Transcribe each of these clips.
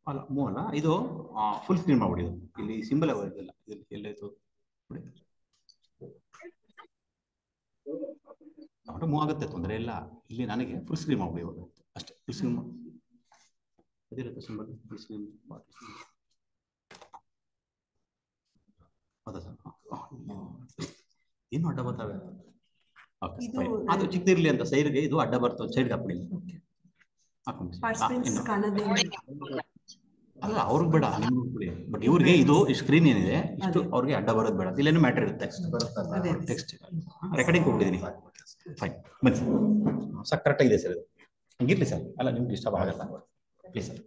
ಅಲ್ಲ ಮೂವ್ ಅಲ್ಲ, ಇದು ಫುಲ್ ಸ್ಕ್ರೀನ್ ಮಾಡ್ಬಿಡಿ. ಇಲ್ಲಿ ಸಿಂಬಲ್ ಇಲ್ಲ, ಎಲ್ಲಾಯ್ತು ಮೂವ್ ಆಗುತ್ತೆ, ತೊಂದರೆ ಇಲ್ಲ. ಇಲ್ಲಿ ನನಗೆ ಫುಲ್ ಸ್ಕ್ರೀನ್ ಮಾಡ್ಬಿಡಿ ಇವಾಗ ಅಷ್ಟೇ. ಫುಲ್ ಸ್ಕ್ರೀನ್ ಅದಿರುತ್ತೆ ಸಿಂಬಲ್, ಫುಲ್ ಸ್ಕ್ರೀನ್. ಹೌದಾ ಸರ್? ಏನು ಅಡ್ಡ ಬರ್ತಾವೆ? ಅದು ಚಿಕ್ಕದಿರ್ಲಿ ಅಂತ ಸೈಡ್ಗೆ ಇದು ಅಡ್ಡ ಬರ್ತದೆ, ಸೈಡ್ಗೆ ಹಾಕ್ಬಿಡಿ. ಅಲ್ಲ ಅವ್ರಿಗೆ ಬೇಡ, ನಿಮ್ಗೆ ಬಿಡಿ. ಬಟ್ ಇವ್ರಿಗೆ ಇದು ಸ್ಕ್ರೀನ್ ಏನಿದೆ ಇಷ್ಟು ಅವ್ರಿಗೆ ಅಡ್ಡ ಬರೋದು ಬೇಡ. ಇಲ್ಲೇನು ಮ್ಯಾಟರ್ ಇರುತ್ತೆ, ಟೆಕ್ಸ್ಟ್ ರೆಕಾರ್ಡಿಂಗ್ ಕೊಟ್ಟಿದ್ದೀನಿ. ಫೈನ್, ಬನ್ನಿ ಸರ್, ಕರೆಕ್ಟಾಗಿದೆ ಸರ್. ಇದು ಹಂಗಿರ್ಲಿ ಸರ್, ಅಲ್ಲ ನಿಮ್ಗೆ ಡಿಸ್ಟರ್ಬ್ ಆಗಲ್ಲ please sir.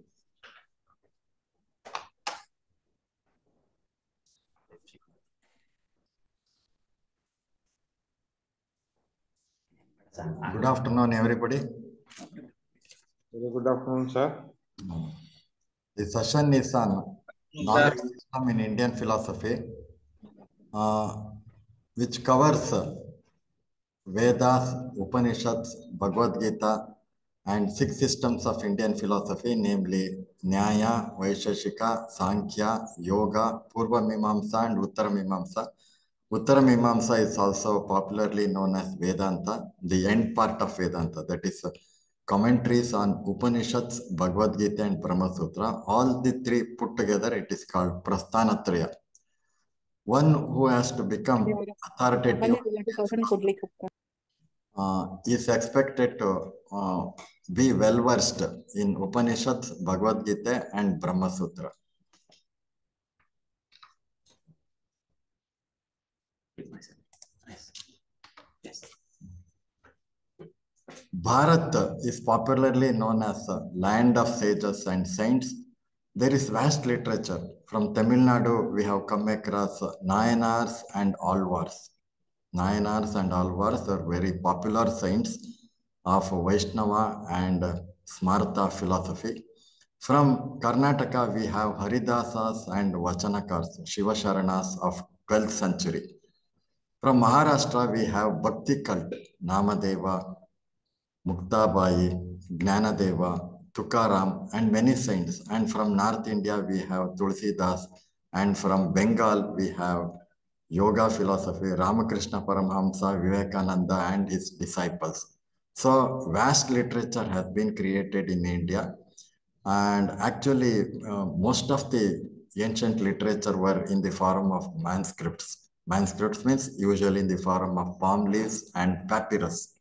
Good afternoon, everybody. Very good afternoon, sir. The session is on knowledge system in Indian philosophy, which covers Vedas, Upanishads, Bhagavad Gita, and 6 systems of Indian philosophy, namely Nyaya, Vaisheshika, Sankhya, Yoga, Purva Mimamsa, and Uttara Mimamsa. Uttara Mimamsa is also popularly known as Vedanta, the end part of Vedanta, that is commentaries on Upanishads, Bhagavad Gita, and Brahma Sutra. All the 3 put together, it is called Prasthanatraya. One who has to become authoritative is expected to be well versed in Upanishads, Bhagavad Gita, and Brahma Sutra. Bharat is popularly known as the land of sages and saints. There is vast literature. From Tamil Nadu, we have come across Nayanars and Alvars. Nayanars and Alvars are very popular saints of Vaishnava and Smarta philosophy. From Karnataka, we have Haridasas and Vachanakars, Shiva Sharanas of 12th century. From Maharashtra, we have Bhakti cult, Namadeva, Muktabai, Gnanadeva, Tukaram, and many saints. And from North India, we have Tulsidas. And from Bengal, we have yoga philosophy, Ramakrishna Paramhamsa, Vivekananda, and his disciples. So vast literature has been created in India. And actually, most of the ancient literature were in the form of manuscripts. Manuscripts means usually in the form of palm leaves and papyrus.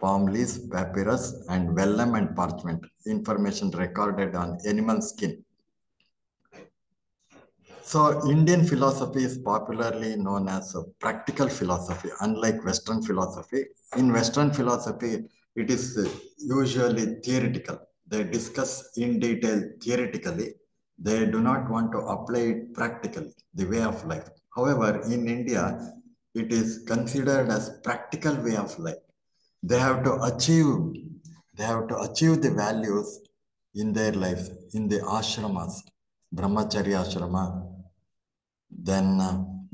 Palm leaves, papyrus, and vellum and parchment, information recorded on animal skin. So Indian philosophy is popularly known as a practical philosophy, unlike Western philosophy. In Western philosophy, it is usually theoretical. They discuss in detail theoretically. They do not want to apply it practically, the way of life. However, in India, it is considered as practical way of life. They have to achieve the values in their lives, in the ashramas, brahmacharya ashrama, then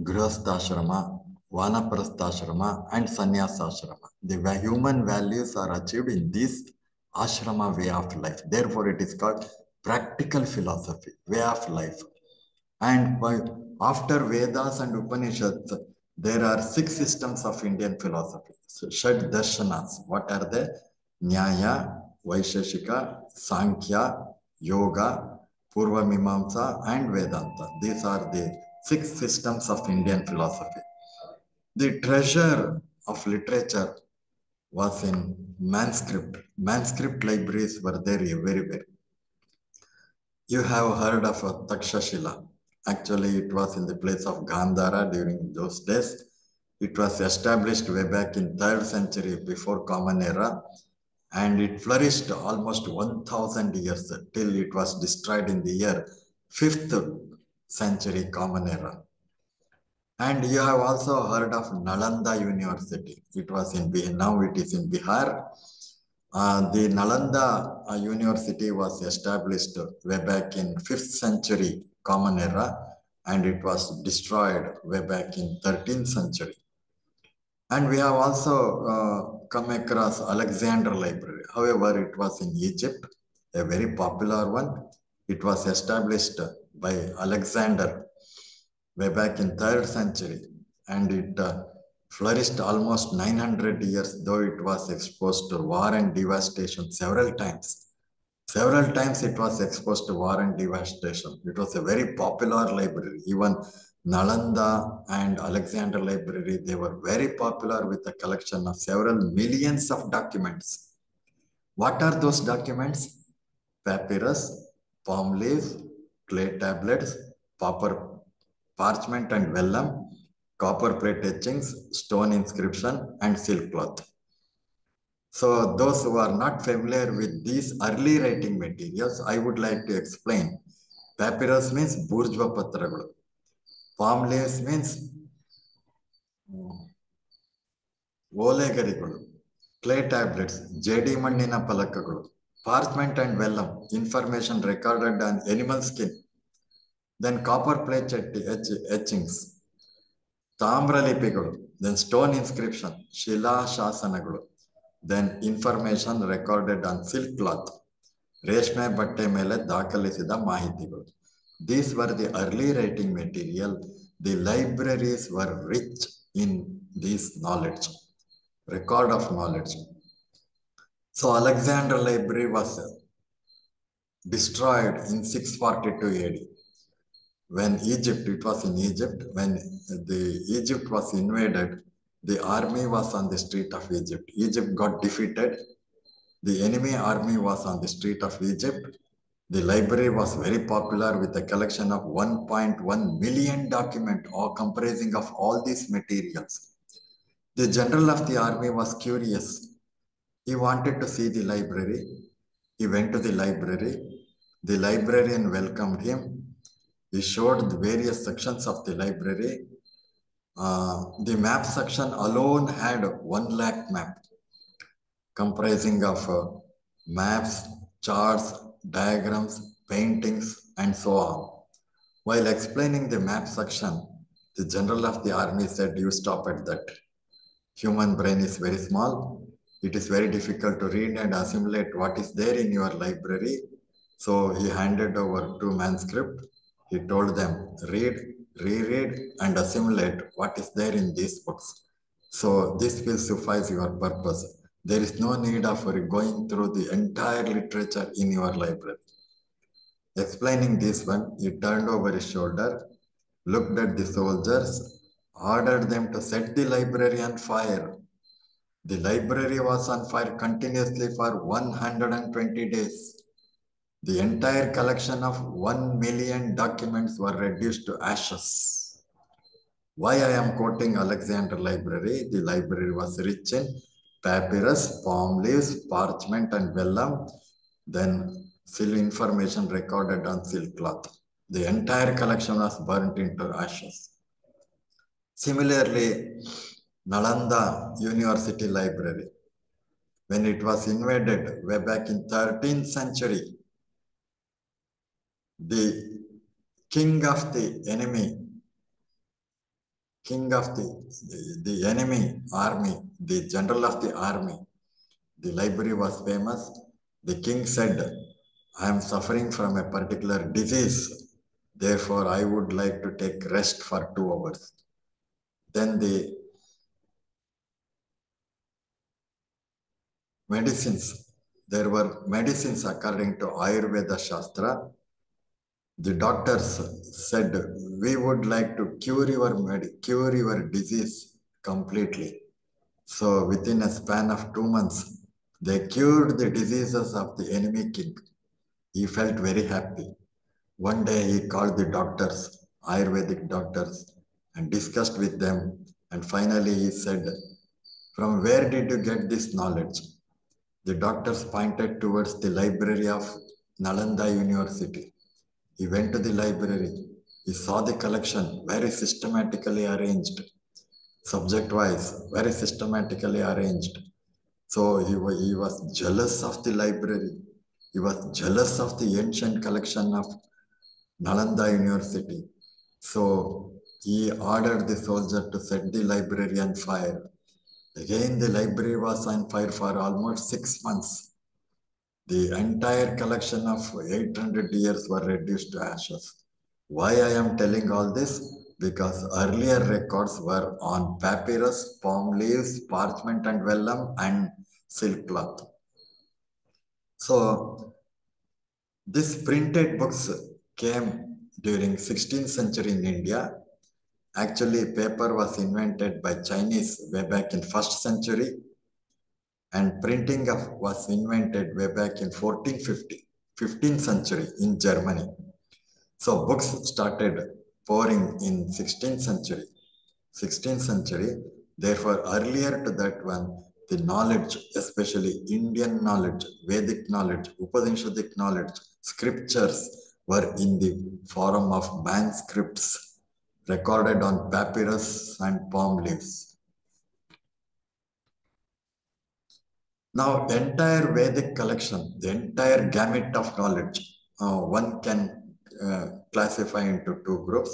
grihastha ashrama, vanaprastha ashrama, and sannyasa ashrama. The human values are achieved in this ashrama way of life. Therefore, it is called practical philosophy, way of life. And after Vedas and Upanishads, there are 6 systems of Indian philosophy. So, Shad Darshanas. What are they? Nyaya, Vaisheshika, Sankhya, Yoga, Purva Mimamsa, and Vedanta. These are the 6 systems of Indian philosophy. The treasure of literature was in manuscript. Manuscript libraries were there everywhere. You have heard of Takshashila. Actually, it was in the place of Gandhara during those days. It was established way back in 3rd century before Common Era, and it flourished almost 1000 years till it was destroyed in the year 5th century Common Era. And you have also heard of Nalanda University. It was in Bihar. Now it is in Bihar. The Nalanda University was established way back in 5th century Common Era, and it was destroyed way back in 13th century. And we have also come across Alexander Library. However, it was in Egypt, a very popular one. It was established by Alexander way back in 3rd century, and it flourished almost 900 years, though it was exposed to war and devastation several times. Several times it was exposed to war and devastation. It was a very popular library. Even Nalanda and Alexander Library, they were very popular with a collection of several millions of documents. What are those documents? Papyrus, palm leaf, clay tablets, parchment and vellum, copper plate etchings, stone inscription, and silk cloth. So those who are not familiar with these early writing materials, I would like to explain. Papyrus means bourgeois patragalu. Palm leaves means olegarigalu. Clay tablets, JD Mandina palakagalu. Parchment and vellum, information recorded on animal skin. Then copper plate etchings. Tamralipigalu. Then stone inscription, Shila Shasanagalu. Then information recorded on silk cloth. ರೇಷ್ಮೆ ಬಟ್ಟೆ ಮೇಲೆ ದಾಖಲಿಸಿದ ಮಾಹಿತಿಗಳು. These were the early writing material. The libraries were rich in this knowledge, record of knowledge. So Alexander Library was destroyed in 642 AD. When Egypt, it was in Egypt, when Egypt was invaded, the army was on the street of Egypt. Egypt got defeated. The enemy army was on the street of Egypt. The library was very popular with a collection of 1.1 million documents, all comprising of all these materials. The general of the army was curious. He wanted to see the library. He went to the library. The librarian welcomed him. He showed the various sections of the library. The map section alone had 1 lakh map, comprising of maps, charts, diagrams, paintings, and so on. While explaining the map section, the general of the army said, "You stop at that. Human brain is very small. It is very difficult to read and assimilate what is there in your library." So he handed over 2 manuscripts. He told them, "Read, reread, and assimilate what is there in these books. So this will suffice your purpose. There is no need of going through the entire literature in your library." Explaining this one, he turned over his shoulder, looked at the soldiers, ordered them to set the library on fire. The library was on fire continuously for 120 days. The entire collection of 1 million documents were reduced to ashes. Why I am quoting Alexander Library? The library was rich in papyrus, palm leaves, parchment, and vellum. Then information recorded on silk cloth. The entire collection was burnt into ashes. Similarly, Nalanda University Library, when it was invaded way back in 13th century, the king of the enemy army, the general of the army, the library was famous. The king said, "I am suffering from a particular disease. Therefore, I would like to take rest for 2 hours. Then the medicines, there were medicines according to Ayurveda Shastra. The doctors said, "We would like to cure your disease completely." So within a span of 2 months, they cured the diseases of the enemy king. He felt very happy. One day he called the doctors, Ayurvedic doctors, and discussed with them. And finally he said, "From where did you get this knowledge?" The doctors pointed towards the library of Nalanda University. He went to the library. He saw the collection very systematically arranged, subject-wise, very systematically arranged. So he was jealous of the library. He was jealous of the ancient collection of Nalanda University. So he ordered the soldier to set the library on fire. Again, the library was on fire for almost 6 months. The entire collection of 800 years were reduced to ashes. Why I am telling all this? Because earlier records were on papyrus, palm leaves, parchment and vellum, and silk cloth. So this printed books came during 16th century in India. Actually, paper was invented by Chinese way back in 1st century, and printing was invented way back in 1450, 15th century in Germany. So books started pouring in 16th century. 16th century. Therefore, earlier to that one, the knowledge, especially Indian knowledge, Vedic knowledge, Upanishadic knowledge, scriptures were in the form of manuscripts recorded on papyrus and palm leaves. Now, entire Vedic collection, the entire gamut of knowledge, one can classify into two groups.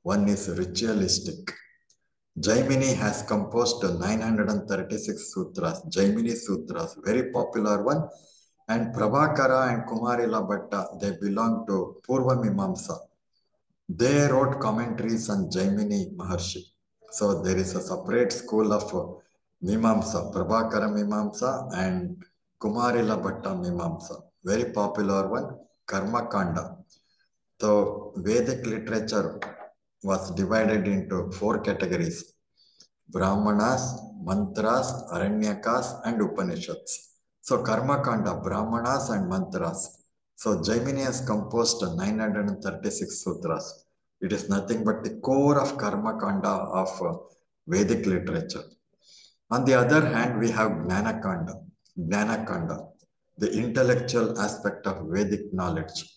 One is ritualistic. Jaimini has composed 936 sutras, Jaimini sutras, very popular one. And Prabhakara and Kumarila Bhatta, they belong to Purva Mimamsa. They wrote commentaries on Jaimini Maharshi. So there is a separate school of Mimamsa, Prabhakara Mimamsa and Kumarila Bhatta Mimamsa. Very popular one, Karma Kanda. So Vedic literature was divided into 4 categories: Brahmanas, Mantras, Aranyakas, and Upanishads. So Karma Kanda, Brahmanas and Mantras. So Jaimini has composed 936 sutras. It is nothing but the core of Karma Kanda of Vedic literature. On the other hand, we have Gnana Kanda. Gnana Kanda, the intellectual aspect of Vedic knowledge,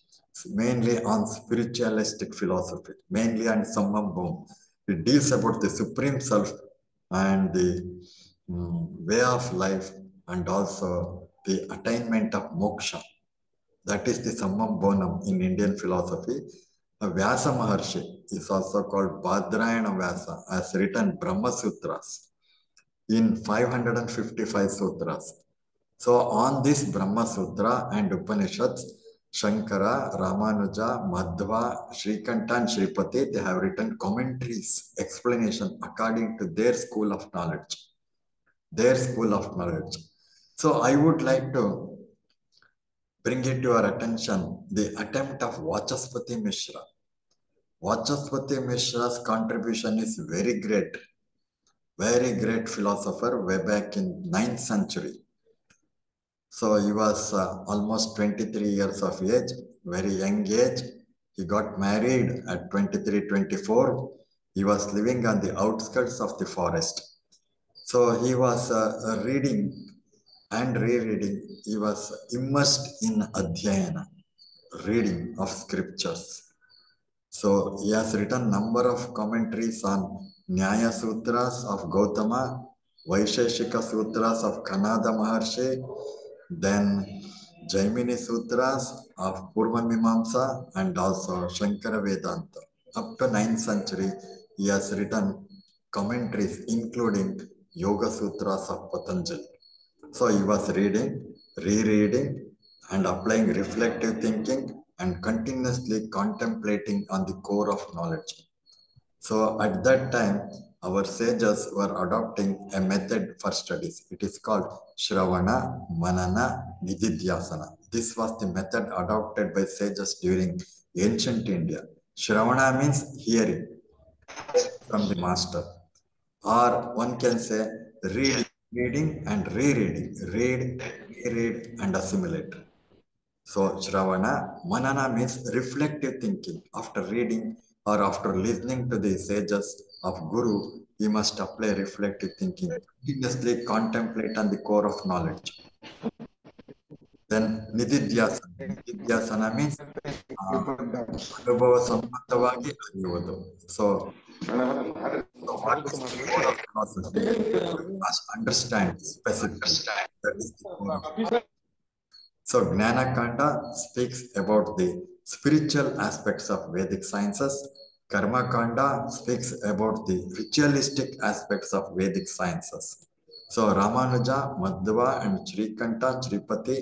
mainly on spiritualistic philosophy, mainly on Sammam. It deals about the Supreme Self and the way of life, and also the attainment of moksha. That is the Sammam Bonam in Indian philosophy. Vyasa Maharshi is also called Bhadrayana Vyasa, has written Brahma Sutras in 555 sutras. So on this Brahma Sutra and Upanishads, Shankara, Ramanuja, Madhva, Srikanta and Sripati, they have written commentaries, explanation according to their school of knowledge. Their school of knowledge. So I would like to bring it to your attention the attempt of Vachaspati Mishra. Vachaspati Mishra's contribution is very great philosopher way back in 9th century. So he was almost 23 years of age, very young age. He got married at 23, 24. He was living on the outskirts of the forest. So he was reading and rereading. He was immersed in Adhyayana, reading of scriptures. So he has written number of commentaries on Nyaya Sutras of Gautama, Vaisheshika Sutras of Kanada Maharshi, then Jaimini Sutras of Purva Mimamsa, and also Shankara Vedanta. Up to 9th century, he has written commentaries including Yoga Sutras of Patanjali. So he was reading, rereading, and applying reflective thinking and continuously contemplating on the core of knowledge. So at that time, our sages were adopting a method for studies. It is called Shravana, Manana, Nididhyasana. This was the method adopted by sages during ancient India. Shravana means hearing from the master. Or one can say reading and rereading. Read, reread, and assimilate. So Shravana, Manana means reflective thinking. After reading or after listening to the sages of Guru, he must apply reflective thinking, continuously contemplate on the core of knowledge. Then Nididhyasana. Nididhyasana means Anubhava Sambandhavagi Ariyodu. So what is the core of philosophy? We must understand specifically. That is the core of. So Gnana Kanda speaks about the spiritual aspects of Vedic sciences. Karma Kanda speaks about the ritualistic aspects of Vedic sciences. So Ramanuja, Madhva and Shrikanta, Shripati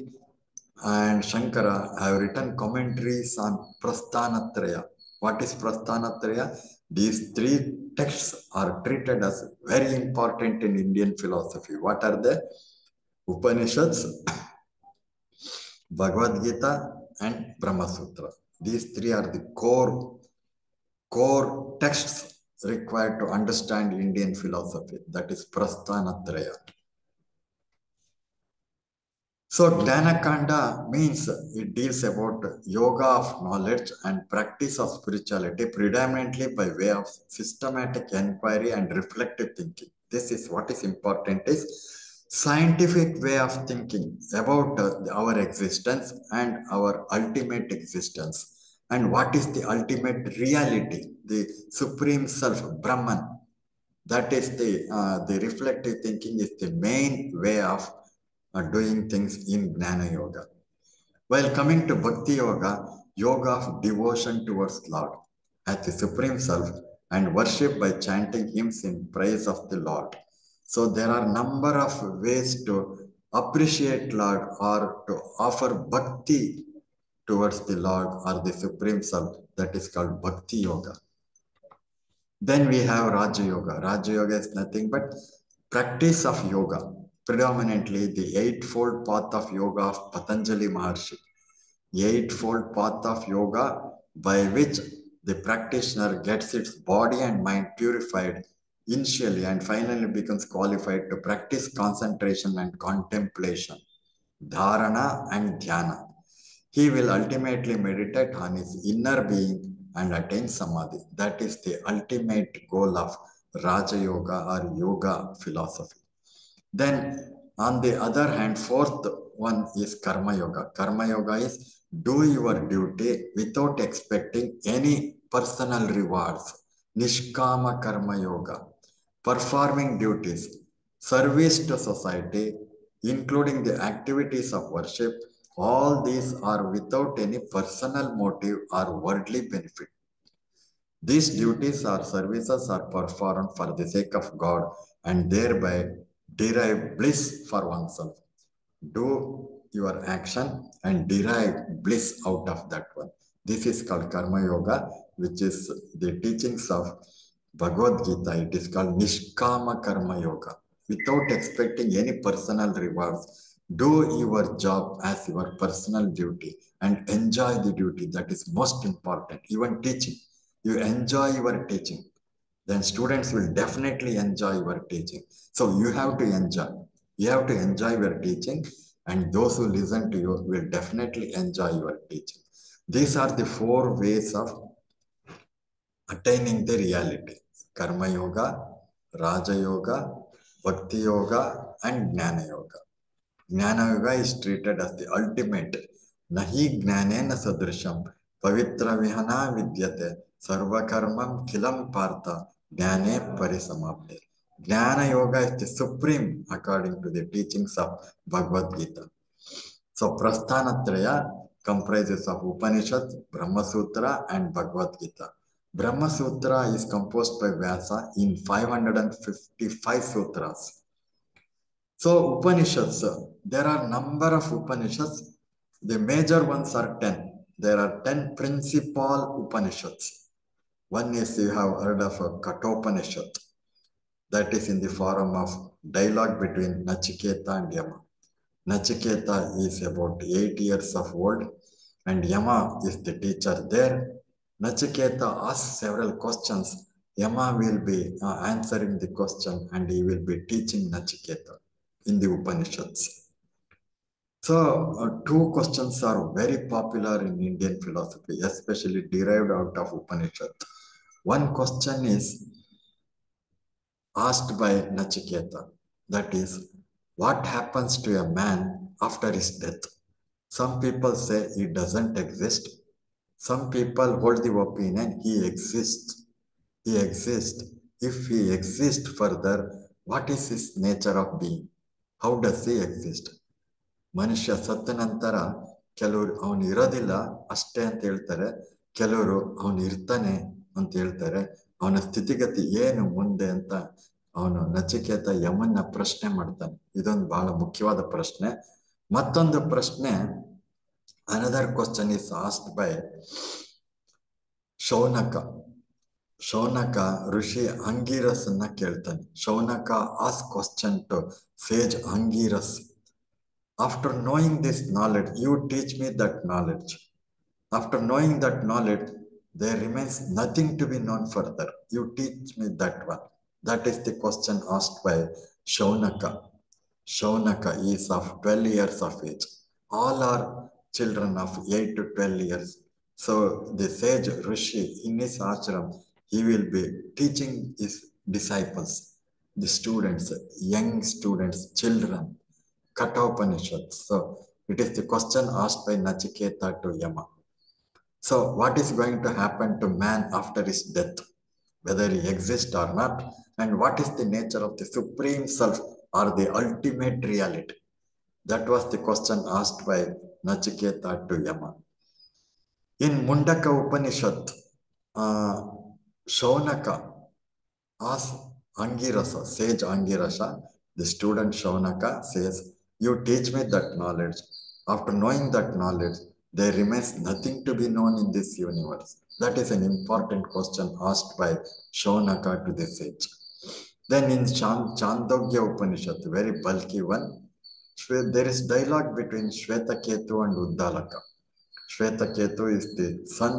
and Shankara have written commentaries on Prasthanatraya. What is Prasthanatraya? These three texts are treated as very important in Indian philosophy. What are they? Upanishads, Bhagavad Gita and Brahma Sutra. These three are the core texts required to understand Indian philosophy. That is Prasthanatraya. So Jnanakanda means it deals about yoga of knowledge and practice of spirituality predominantly by way of systematic inquiry and reflective thinking. This is what is important is scientific way of thinking about our existence and our ultimate existence. And what is the ultimate reality? The supreme self, Brahman. That is the reflective thinking is the main way of doing things in Jnana Yoga. While coming to Bhakti Yoga, yoga of devotion towards Lord as the Supreme Self and worship by chanting hymns in praise of the Lord. So there are number of ways to appreciate Lord or to offer bhakti towards the Lord or the Supreme Self. That is called Bhakti Yoga. Then we have Raja Yoga. Raja Yoga is nothing but practice of yoga, predominantly the eightfold path of yoga of Patanjali Maharshi. Eightfold path of yoga by which the practitioner gets its body and mind purified initially and finally becomes qualified to practice concentration and contemplation, dharana and dhyana. He will ultimately meditate on his inner being and attain samadhi. That is the ultimate goal of Raja Yoga or yoga philosophy. Then on the other hand, fourth one is Karma Yoga. Karma Yoga is do your duty without expecting any personal rewards. Nishkama Karma Yoga. Performing duties, service to society, including the activities of worship, all these are without any personal motive or worldly benefit. These duties or services are performed for the sake of God and thereby derive bliss for oneself. Do your action and derive bliss out of that one. This is called Karma Yoga, which is the teachings of Bhagavad Gita. It is called Nishkama Karma Yoga. Without expecting any personal rewards, do your job as your personal duty and enjoy the duty. That is most important. Even teaching, you enjoy your teaching, then students will definitely enjoy your teaching. So you have to enjoy. You have to enjoy your teaching, and those who listen to you will definitely enjoy your teaching. These are the four ways of attaining the reality. Karma Yoga, Raja Yoga, Bhakti Yoga, and Jnana Yoga. Jnana Yoga is treated as the ultimate. Nahi Jnanena Sadrisham, Pavitra Vihana Vidyate, Sarvakarmam Kilam Partha, Jnane Parisamapte. Jnana Yoga is the supreme according to the teachings of Bhagavad Gita. So Prasthanatraya comprises of Upanishad, Brahma Sutra, and Bhagavad Gita. Brahma Sutra is composed by Vyasa in 555 sutras. So Upanishads, there are number of Upanishads. The major ones are 10. There are 10 principal Upanishads. One is you have heard of a Katopanishad. That is in the form of dialogue between Nachiketa and Yama. Nachiketa is about 8 years of old and Yama is the teacher there. Nachiketa asks several questions. Yama will be answering the question and he will be teaching Nachiketa in the Upanishads. So two questions are very popular in Indian philosophy, especially derived out of Upanishad. One question is asked by Nachiketa, that is, what happens to a man after his death? Some people say he doesn't exist. Some people hold the opinion he exists. He exists. If he exists further, what is his nature of being? How does he exist? ಮನುಷ್ಯ ಸತ್ತ ನಂತರ ಕೆಲವರು ಅವನು ಇರೋದಿಲ್ಲ ಅಷ್ಟೇ ಅಂತ ಹೇಳ್ತಾರೆ, ಕೆಲವರು ಅವನು ಇರ್ತಾನೆ ಅಂತ ಹೇಳ್ತಾರೆ. ಅವನ ಸ್ಥಿತಿಗತಿ ಏನು ಮುಂದೆ ಅಂತ ಅವನು ನಚಿಕೇತ ಯಮನ್ನ ಪ್ರಶ್ನೆ ಮಾಡ್ತಾನೆ. ಇದೊಂದು ಬಹಳ ಮುಖ್ಯವಾದ ಪ್ರಶ್ನೆ. ಮತ್ತೊಂದು ಪ್ರಶ್ನೆ, another question is asked by Shaunaka. Shaunaka ಋಷಿ ಅಂಗೀರಸನ್ನ ಕೇಳ್ತಾನೆ. Shaunaka ask question to sage Angiras. After knowing this knowledge, you teach me that knowledge. After knowing that knowledge, there remains nothing to be known further. You teach me that one. That is the question asked by Shaunaka. Shaunaka is of 12 years of age. All are children of 8 to 12 years. So the sage Rishi in his ashram, he will be teaching his disciples, the students, young students, children, Katha Upanishad. So it is the question asked by Nachiketa to Yama. So what is going to happen to man after his death, whether he exists or not, and what is the nature of the supreme self or the ultimate reality? That was the question asked by Nachiketa to Yama. In Mundaka Upanishad, Shaunaka asks Angirasa, sage Angirasa, the student Shaunaka says, you teach me that knowledge. After knowing that knowledge, there remains nothing to be known in this universe. That is an important question asked by Shaunaka to the sage. Then in Chandogya Upanishad, very bulky one, there is dialogue between Shvetaketu and Uddalaka. Shvetaketu is the son,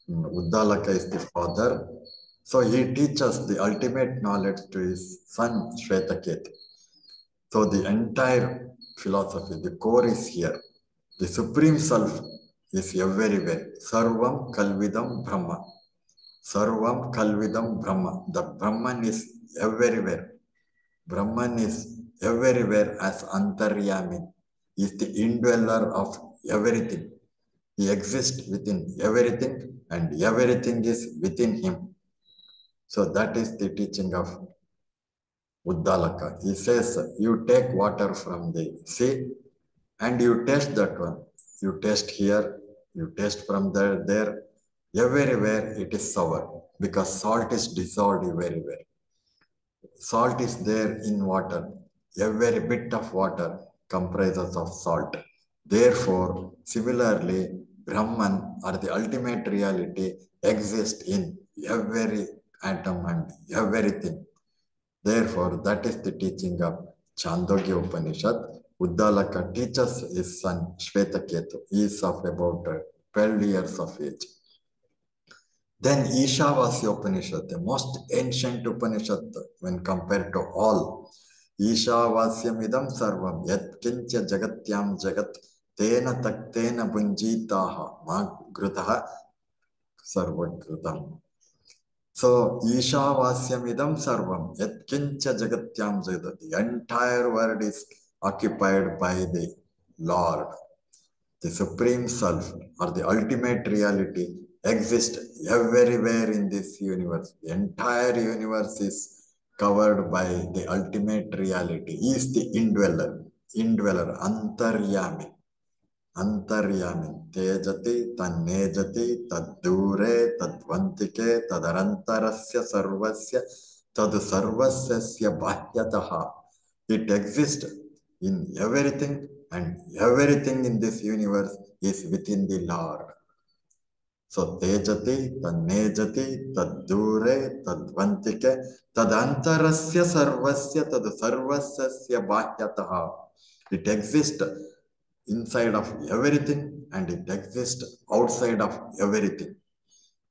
Uddalaka is the father. So he teaches the ultimate knowledge to his son Shvetaketu. So the entire philosophy, the core is here. The supreme self is everywhere. Sarvam Kalvidam Brahma. Sarvam Kalvidam Brahma. The Brahman is everywhere. Brahman is everywhere as Antaryami. He is the indweller of everything. He exists within everything and everything is within him. So that is the teaching of Uddalaka. He says, you take water from the sea and you taste that one. You taste here, you taste from there. Everywhere it is sour because salt is dissolved everywhere. Salt is there in water. Every bit of water comprises of salt. Therefore, similarly, Brahman or the ultimate reality exists in every atom and everything. Therefore, that is the teaching of Chandogya Upanishad. Uddalaka teaches his son Shvetaketu. He is of about 12 years of age. Then Ishavasya Upanishad, the most ancient Upanishad when compared to all. Ishavasyam idam sarvam yat kincha jagatyam jagat tena taktena bunjitaha magrutaha sarvagrutam. So Ishavasyam idam sarvam yat kincha jagatyam jagat. The entire world is occupied by the Lord. The supreme self or the ultimate reality exists everywhere in this universe. The entire universe is covered by the ultimate reality. He is the indweller, Antaryami. Antaryami. Tejati, Tannejati, Taddure, Tadvantike, Tadarantarasya Sarvasya, Tadu Sarvasya Bahyataha. It exists in everything, and everything in this universe is within the Lord. So Tejati, Tannejati, Taddure, Tadvantike, Tadantarasya Sarvasya, Tadu Sarvasya Bahyataha. It exists inside of everything and it exists outside of everything.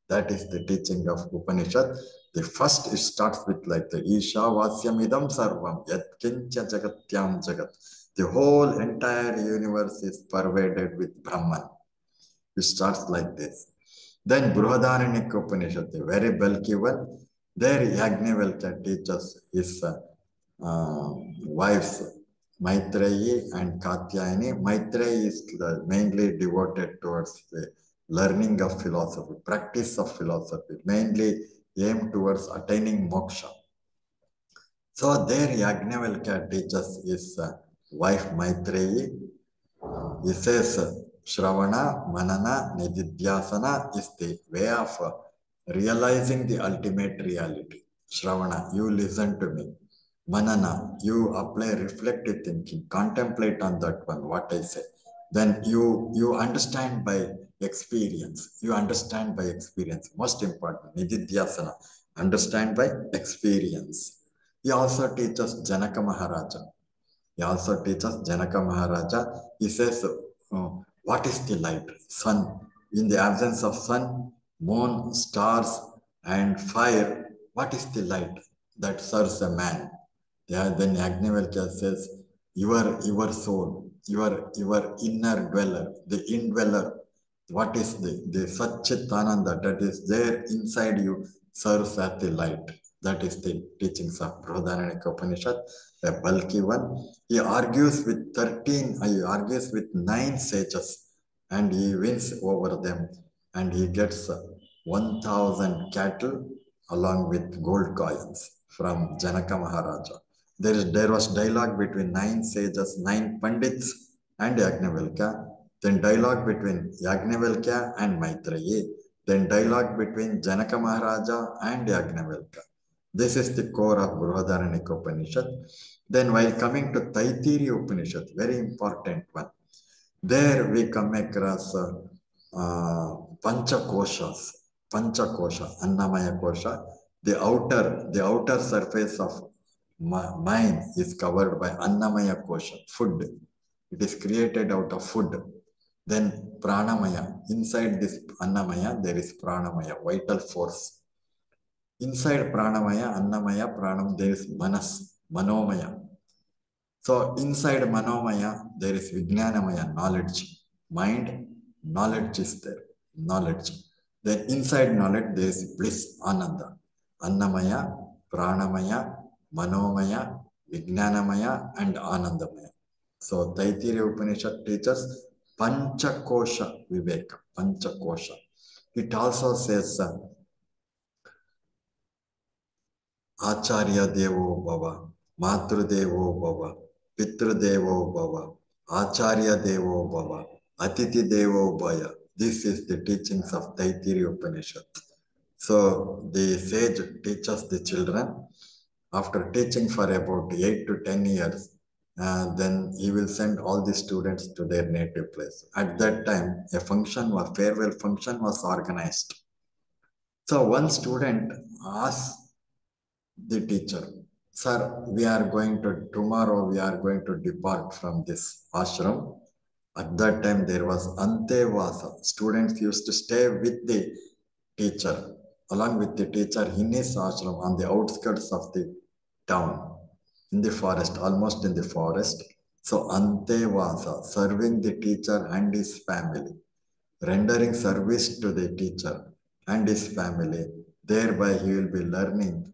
That is the teaching of Upanishad. The first, it starts with like the Ishavasyam idam sarvam yat kincha jagatyam jagat. The whole entire universe is pervaded with Brahman. It starts like this. Then Brihadaranyaka Upanishad, the very bulky one, there Yajnavalkya teaches his wives, Maitreyi and Katyayani. Maitreyi is mainly devoted towards the learning of philosophy, practice of philosophy, mainly aimed towards attaining moksha. So there Yajnavalkya teaches his wife Maitreyi. He says, Shravana, Manana, Nididhyasana is the way of realizing the ultimate reality. Shravana, you listen to me. Manana, you apply reflective thinking, contemplate on that one, what I say. Then you understand by experience. You understand by experience. Most important, Nididhyasana, understand by experience. He also teaches Janaka Maharaja. He also teaches Janaka Maharaja. He says, what is the light? Sun. In the absence of sun, moon, stars, and fire, what is the light that serves a man? Yeah, then Yajnavalkya says, your soul, your inner dweller, the indweller, what is the Satchitananda that is there inside you serves as the light. That is the teachings of Brihadaranyaka Upanishad, a bulky one. He argues with 9 sages and he wins over them and he gets 1,000 cattle along with gold coins from Janaka Maharaja. There was dialogue between 9 sages, 9 pandits and Yajnavalkya, then dialogue between Yajnavalkya and Maitreyi, then dialogue between Janaka Maharaja and Yajnavalkya. This is the core of Brihadaranyaka Upanishad. Then while coming to Taittiriya Upanishad, very important one, there we come across Panchakoshas, Annamaya Kosha. The outer surface of mind is covered by Annamaya Kosha, food. It is created out of food. Then Pranamaya, inside this Annamaya, there is Pranamaya, vital force. Inside Pranamaya, Annamaya, Pranam, there is Manas, Manomaya. So inside Manomaya, there is Vijnanamaya, knowledge. Mind, knowledge is there, knowledge. Then inside knowledge, there is bliss, Ananda. Annamaya, Pranamaya, Manomaya, Vijnanamaya, and Anandamaya. So Taittiriya Upanishad teaches Panchakosha Viveka, Panchakosha. It also says Acharya Devo Bhava, Matru Devo Bhava, Pitru Devo Bhava, Acharya Devo Bhava, Atiti Devo Bhaya. This is the teachings of Taittiriya Upanishad. So the sage teaches the children. After teaching for about 8 to 10 years, then he will send all the students to their native place. At that time, a farewell function was organized. So one student asked the teacher, sir, tomorrow we are going to depart from this ashram. At that time, there was Antevasa. Students used to stay with the teacher, along with the teacher in his ashram on the outskirts of the town, in the forest, almost in the forest. So Antevasa, serving the teacher and his family, rendering service to the teacher and his family. Thereby he will be learning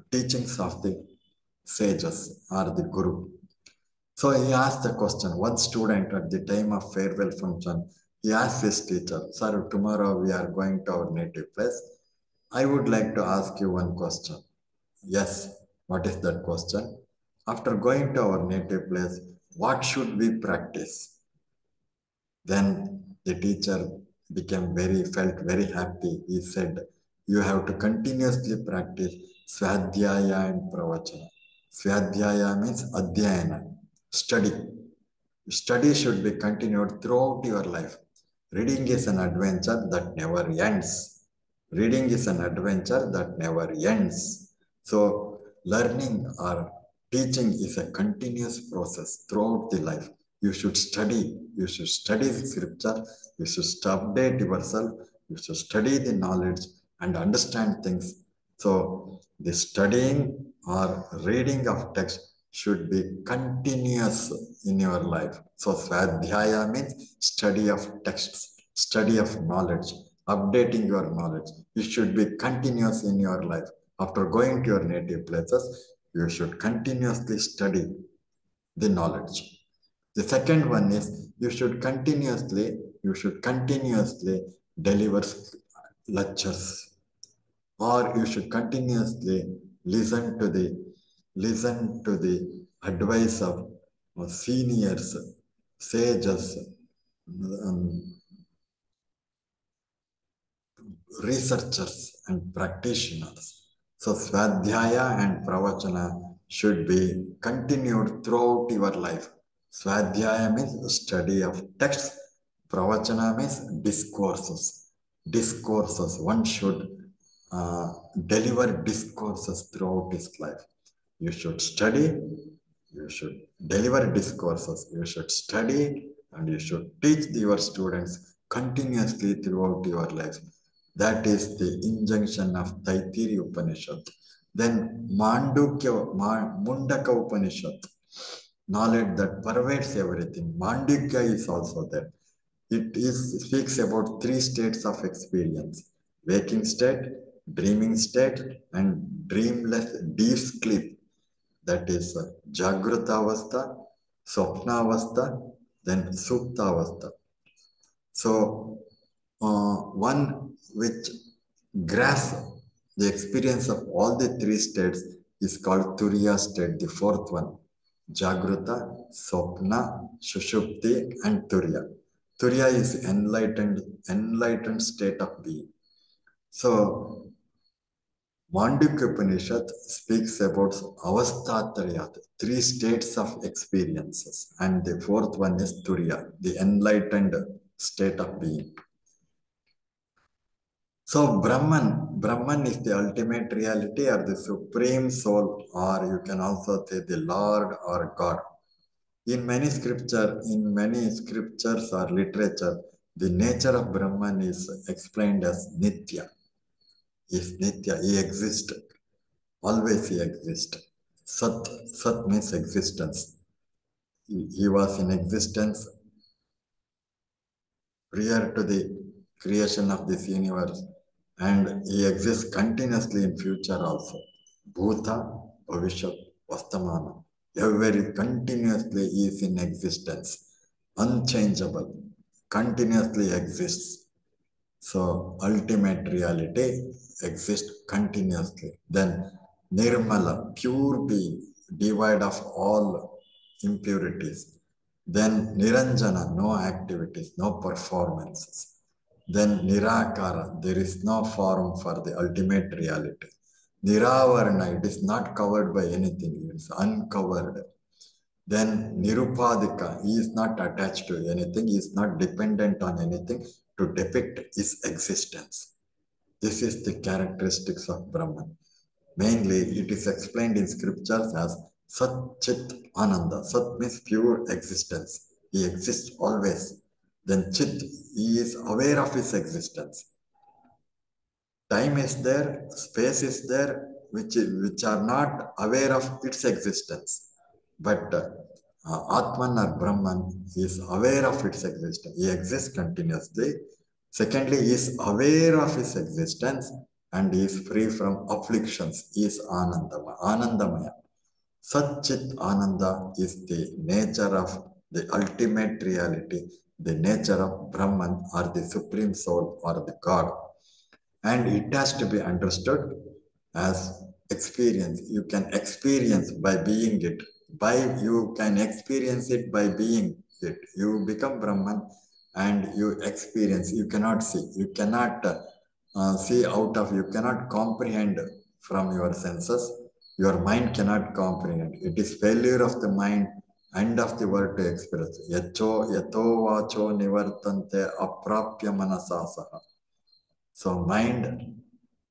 teachings of the sages or the guru. So he asked the question, one student at the time of farewell function, he asked his teacher, sir, tomorrow we are going to our native place. I would like to ask you one question. Yes, what is that question? After going to our native place, what should we practice? Then the teacher felt very happy. He said, you have to continuously practice Swadhyaya and Pravachana. Swadhyaya means Adhyayana, study. Study should be continued throughout your life. Reading is an adventure that never ends. Reading is an adventure that never ends. So learning or teaching is a continuous process throughout the life. You should study. You should study the scripture. You should update yourself. You should study the knowledge and understand things. So the studying or reading of text should be continuous in your life. So Swadhyaya means study of texts, study of knowledge, updating your knowledge. It should be continuous in your life. After going to your native places, you should continuously study the knowledge. The second one is you should continuously deliver lectures, or you should continuously listen to the advice of seniors, sages, researchers and practitioners. So Swadhyaya and Pravachana should be continued throughout your life. Swadhyaya means study of texts. Pravachana means discourses. Discourses. One should deliver discourses throughout his life. You should study, you should deliver discourses, you should study, and you should teach your students continuously throughout your life. That is the injunction of Taittiriya Upanishad. Then Mundaka Upanishad, knowledge that pervades everything. Mandukya is also there. It speaks about 3 states of experience: waking state, dreaming state, and dreamless deep sleep. That is Jagrata Avastha, Swapna Avastha, then Supta Avastha. So, one which grasps the experience of all the 3 states is called Turiya state, the 4th one. Jagrata, Swapna, Sushupti, and Turiya. Turiya is enlightened state of being. So, Mandukya Upanishad speaks about Avasthatrayat, 3 states of experiences, and the 4th one is Turiya, the enlightened state of being. So Brahman is the ultimate reality or the supreme soul, or you can also say the Lord or God. In many scriptures or literature, the nature of Brahman is explained as Nitya. Is Nitya, he exists. Always he exists. Sat means existence. He was in existence prior to the creation of this universe, and he exists continuously in future also. Bhuta, Bhavishyat, Vastamana. Every continuously is in existence. Unchangeable. Continuously exists. So ultimate reality exists continuously. Then Nirmala, pure being, devoid of all impurities. Then Niranjana, no activities, no performances. Then Nirakara, there is no form for the ultimate reality. Niravarna, it is not covered by anything, it is uncovered. Then Nirupadika, he is not attached to anything, he is not dependent on anything to depict his existence. This is the characteristics of Brahman. Mainly, it is explained in scriptures as Sat Chit Ananda. Sat means pure existence. He exists always. Then Chit, he is aware of his existence. Time is there, space is there, which are not aware of its existence. But Atman or Brahman is aware of its existence. He exists continuously. Secondly, he is aware of his existence and he is free from afflictions. He is Anandamaya. Satchit Ananda is the nature of the ultimate reality, the nature of Brahman or the Supreme Soul or the God. And it has to be understood as experience. You can experience by being it. You can experience it by being it. You become Brahman and you experience. You cannot see. You cannot see out of. You cannot comprehend from your senses. Your mind cannot comprehend. It is failure of the mind and of the word to express. Yato vacho nivartante aprapya manasasaha. So mind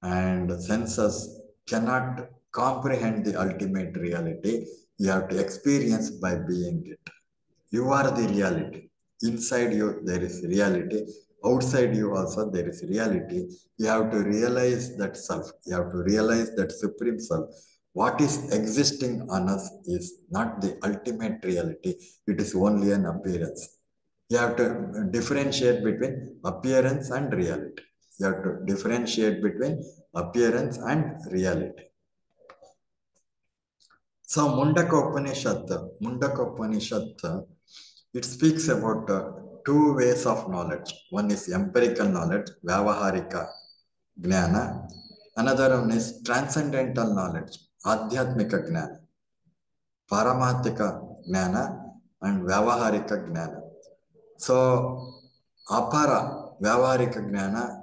and senses cannot comprehend the ultimate reality. You have to experience by being it. You are the reality. Inside you, there is reality. Outside you also, there is reality. You have to realize that self. You have to realize that supreme self. What is existing on us is not the ultimate reality. It is only an appearance. You have to differentiate between appearance and reality. You have to differentiate between appearance and reality. So Mundaka Upanishad, it speaks about 2 ways of knowledge. One is empirical knowledge, Vyavaharika Gnana. Another one is transcendental knowledge, Adhyatmika Gnana, Paramatika Gnana and Vyavaharika Gnana. So Apara Vyavaharika Gnana,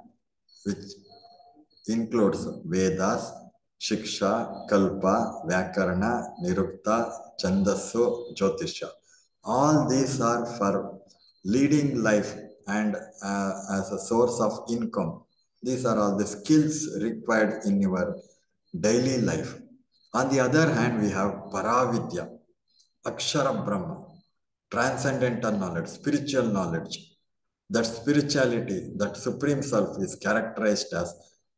which includes Vedas, Shiksha, Kalpa, Vyakarana, Nirukta, Chandassu, Jyotisha. All these are for leading life and as a source of income. These are all the skills required in your daily life. On the other hand, we have Paravidya, Akshara Brahma, transcendental knowledge, spiritual knowledge. That spirituality, that supreme self is characterized as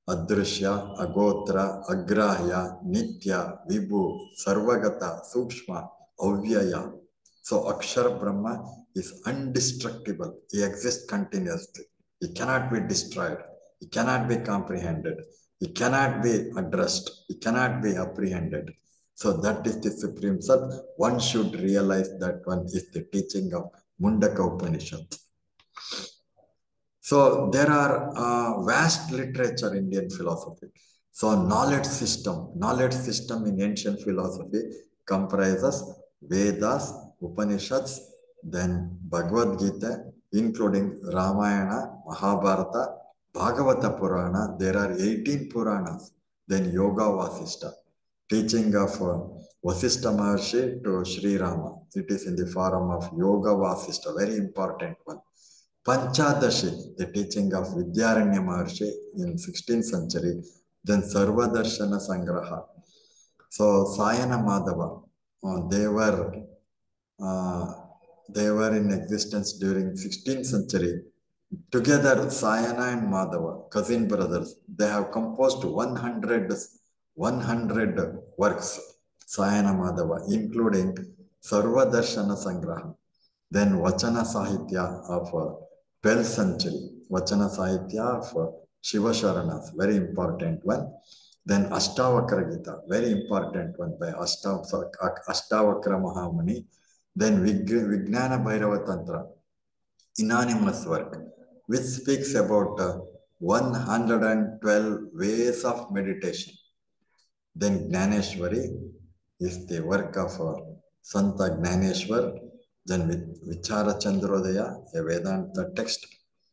Adrishya, Agotra, Agrahya, Nitya, Vibhu, Sarvagata, Sukshma, Avyaya. So Akshara Brahma is indestructible. He exists continuously. He cannot be destroyed. He cannot be comprehended. He cannot be addressed. He cannot be apprehended. So that is the supreme self. One should realize that one is the teaching of Mundaka Upanishad. So there are vast literature in Indian philosophy. So knowledge system in ancient philosophy comprises Vedas, Upanishads, then Bhagavad Gita, including Ramayana, Mahabharata, Bhagavata Purana. There are 18 Puranas. Then Yoga Vasishta, teaching of Vasishta Maharshi to Sri Rama. It is in the form of Yoga Vasishta, very important one. Panchadashi, the teaching of Vidyaranya Maharshi in 16th century, then Sarvadarshana Sangraha. So Sayana Madhava, they were in existence during 16th century. Together, Sayana and Madhava, cousin brothers, they have composed 100 works, Sayana Madhava, including Sarvadarshana Sangraha. Then Vachana Sahitya of 12th century, Vachana Sahitya of Shiva Sharanas, very important one. Then Ashtavakra Gita, very important one by Ashtavakra Mahamuni. Then Vijnana Bhairava Tantra, anonymous work, which speaks about 112 ways of meditation. Then Gnaneshwari is the work of Santa Gnaneshwar. Then Vichara Chandrodaya, a Vedanta text,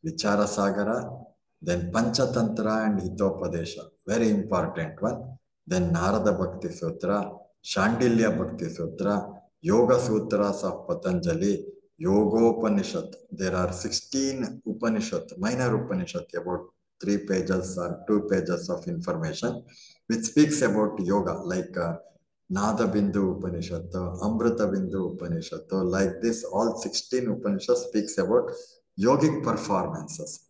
Vichara Sagara, then Panchatantra and Hitopadesha, very important one. Then Narada Bhakti Sutra, Shandilya Bhakti Sutra, Yoga Sutras of Patanjali, Yogopanishad. There are 16 Upanishad, minor Upanishad, about 3 pages or 2 pages of information, which speaks about yoga, like Nada Bindu Upanishad, Amrita Bindu Upanishad. Like this, all 16 Upanishads speaks about yogic performances.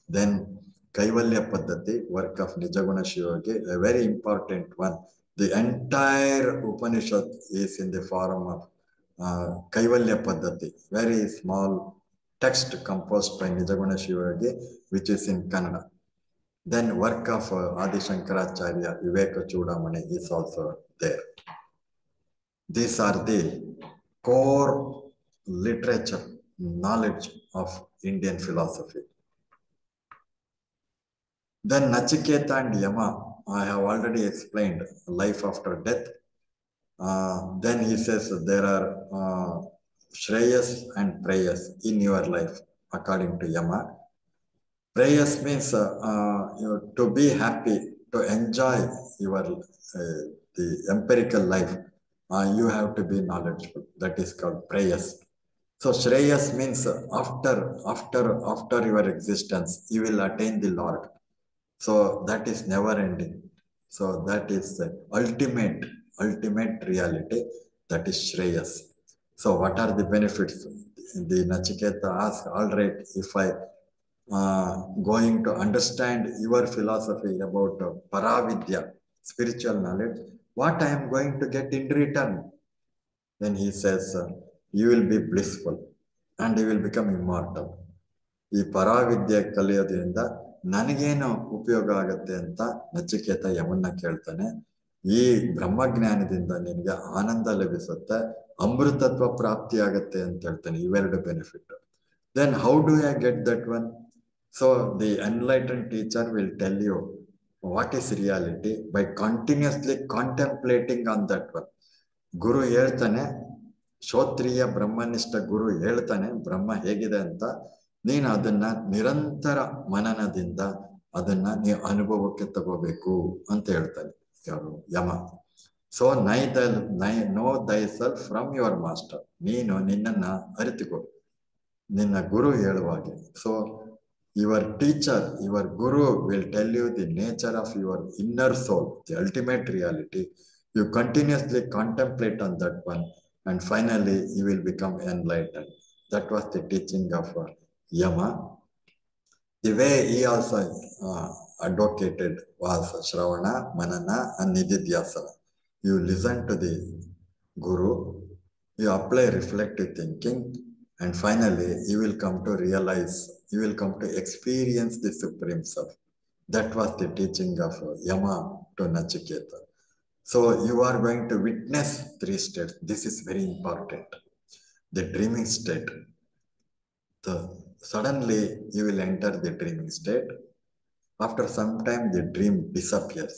Then Kaivalya Paddhati, work of Nijaguna Shivogi, a very important one. The entire Upanishad is in the form of Kaivalya Paddhati, very small text composed by Nijaguna Shivogi, which is in Kannada. Then work of Adi Shankaracharya, Viveka Chudamani is also there. These are the core literature, knowledge of Indian philosophy. Then Nachiketa and Yama, I have already explained life after death. Then he says there are Shreyas and Prayas in your life, according to Yama. Prayas means to be happy, to enjoy your the empirical life. You have to be knowledgeable. That is called prayas. So Shreyas means after your existence, you will attain the Lord. So that is never ending. So that is the ultimate reality. That is Shreyas. So what are the benefits? The Nachiketa asks, all right, if I going to understand your philosophy about Paravidya, spiritual knowledge, what I am going to get in return? Then he says, you will be blissful and you will become immortal. ಈ ಪರಾವಿದ್ಯೆ ಕಲಿಯೋದ್ರಿಂದ ನನಗೇನು ಉಪಯೋಗ ಆಗುತ್ತೆ ಅಂತ ನಚಿಕೇತ ಯಮನ್ನ ಕೇಳ್ತಾನೆ. ಈ ಬ್ರಹ್ಮಜ್ಞಾನದಿಂದ ನಿನಗೆ ಆನಂದ ಲಭಿಸುತ್ತೆ, ಅಮೃತತ್ವ ಪ್ರಾಪ್ತಿ ಆಗುತ್ತೆ ಅಂತ ಹೇಳ್ತಾನೆ. ಇವೆರಡು benefit. Then how do I get that one? So the enlightened teacher will tell you what is reality by continuously contemplating on that one. ಗುರು ಹೇಳ್ತಾನೆ, ಶ್ರೋತ್ರಿಯ ಬ್ರಹ್ಮನಿಷ್ಠ ಗುರು ಹೇಳ್ತಾನೆ ಬ್ರಹ್ಮ ಹೇಗಿದೆ ಅಂತ. ನೀನು ಅದನ್ನ ನಿರಂತರ ಮನನದಿಂದ ಅದನ್ನ ನೀವು ಅನುಭವಕ್ಕೆ ತಗೋಬೇಕು ಅಂತ ಹೇಳ್ತಾನೆ. Yama. So know thyself from your master. ನೀನು ನಿನ್ನನ್ನ ಅರಿತುಕೋ ನಿನ್ನ ಗುರು ಹೇಳುವಾಗೆ. So your teacher, your guru will tell you the nature of your inner soul, the ultimate reality. You continuously contemplate on that one, and finally you will become enlightened. That was the teaching of Yama. The way he also advocated was Shravana, Manana, and Nididhyasana. You listen to the Guru, you apply reflective thinking, and finally you will come to realize, you will come to experience the Supreme Self. That was the teaching of Yama to Nachiketa. So you are going to witness 3 states. This is very important. The dreaming state. Suddenly you will enter the dreaming state. After some time the dream disappears.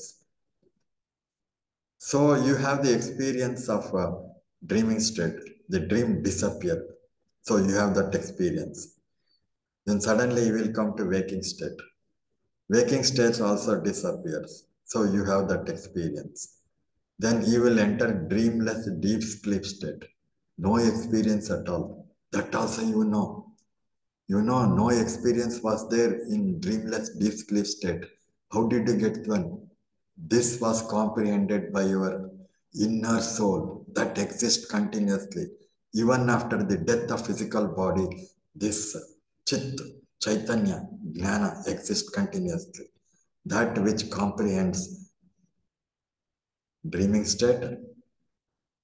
So you have the experience of dreaming state. The dream disappeared. So you have that experience. Then suddenly you will come to waking state. Waking state also disappears. So you have that experience. Then you will enter dreamless deep sleep state. No experience at all. That also you know. You know, no experience was there in dreamless deep sleep state. How did you get one? This was comprehended by your inner soul that exists continuously. Even after the death of physical body, this Chit, Chaitanya, Jnana exists continuously. That which comprehends dreaming state,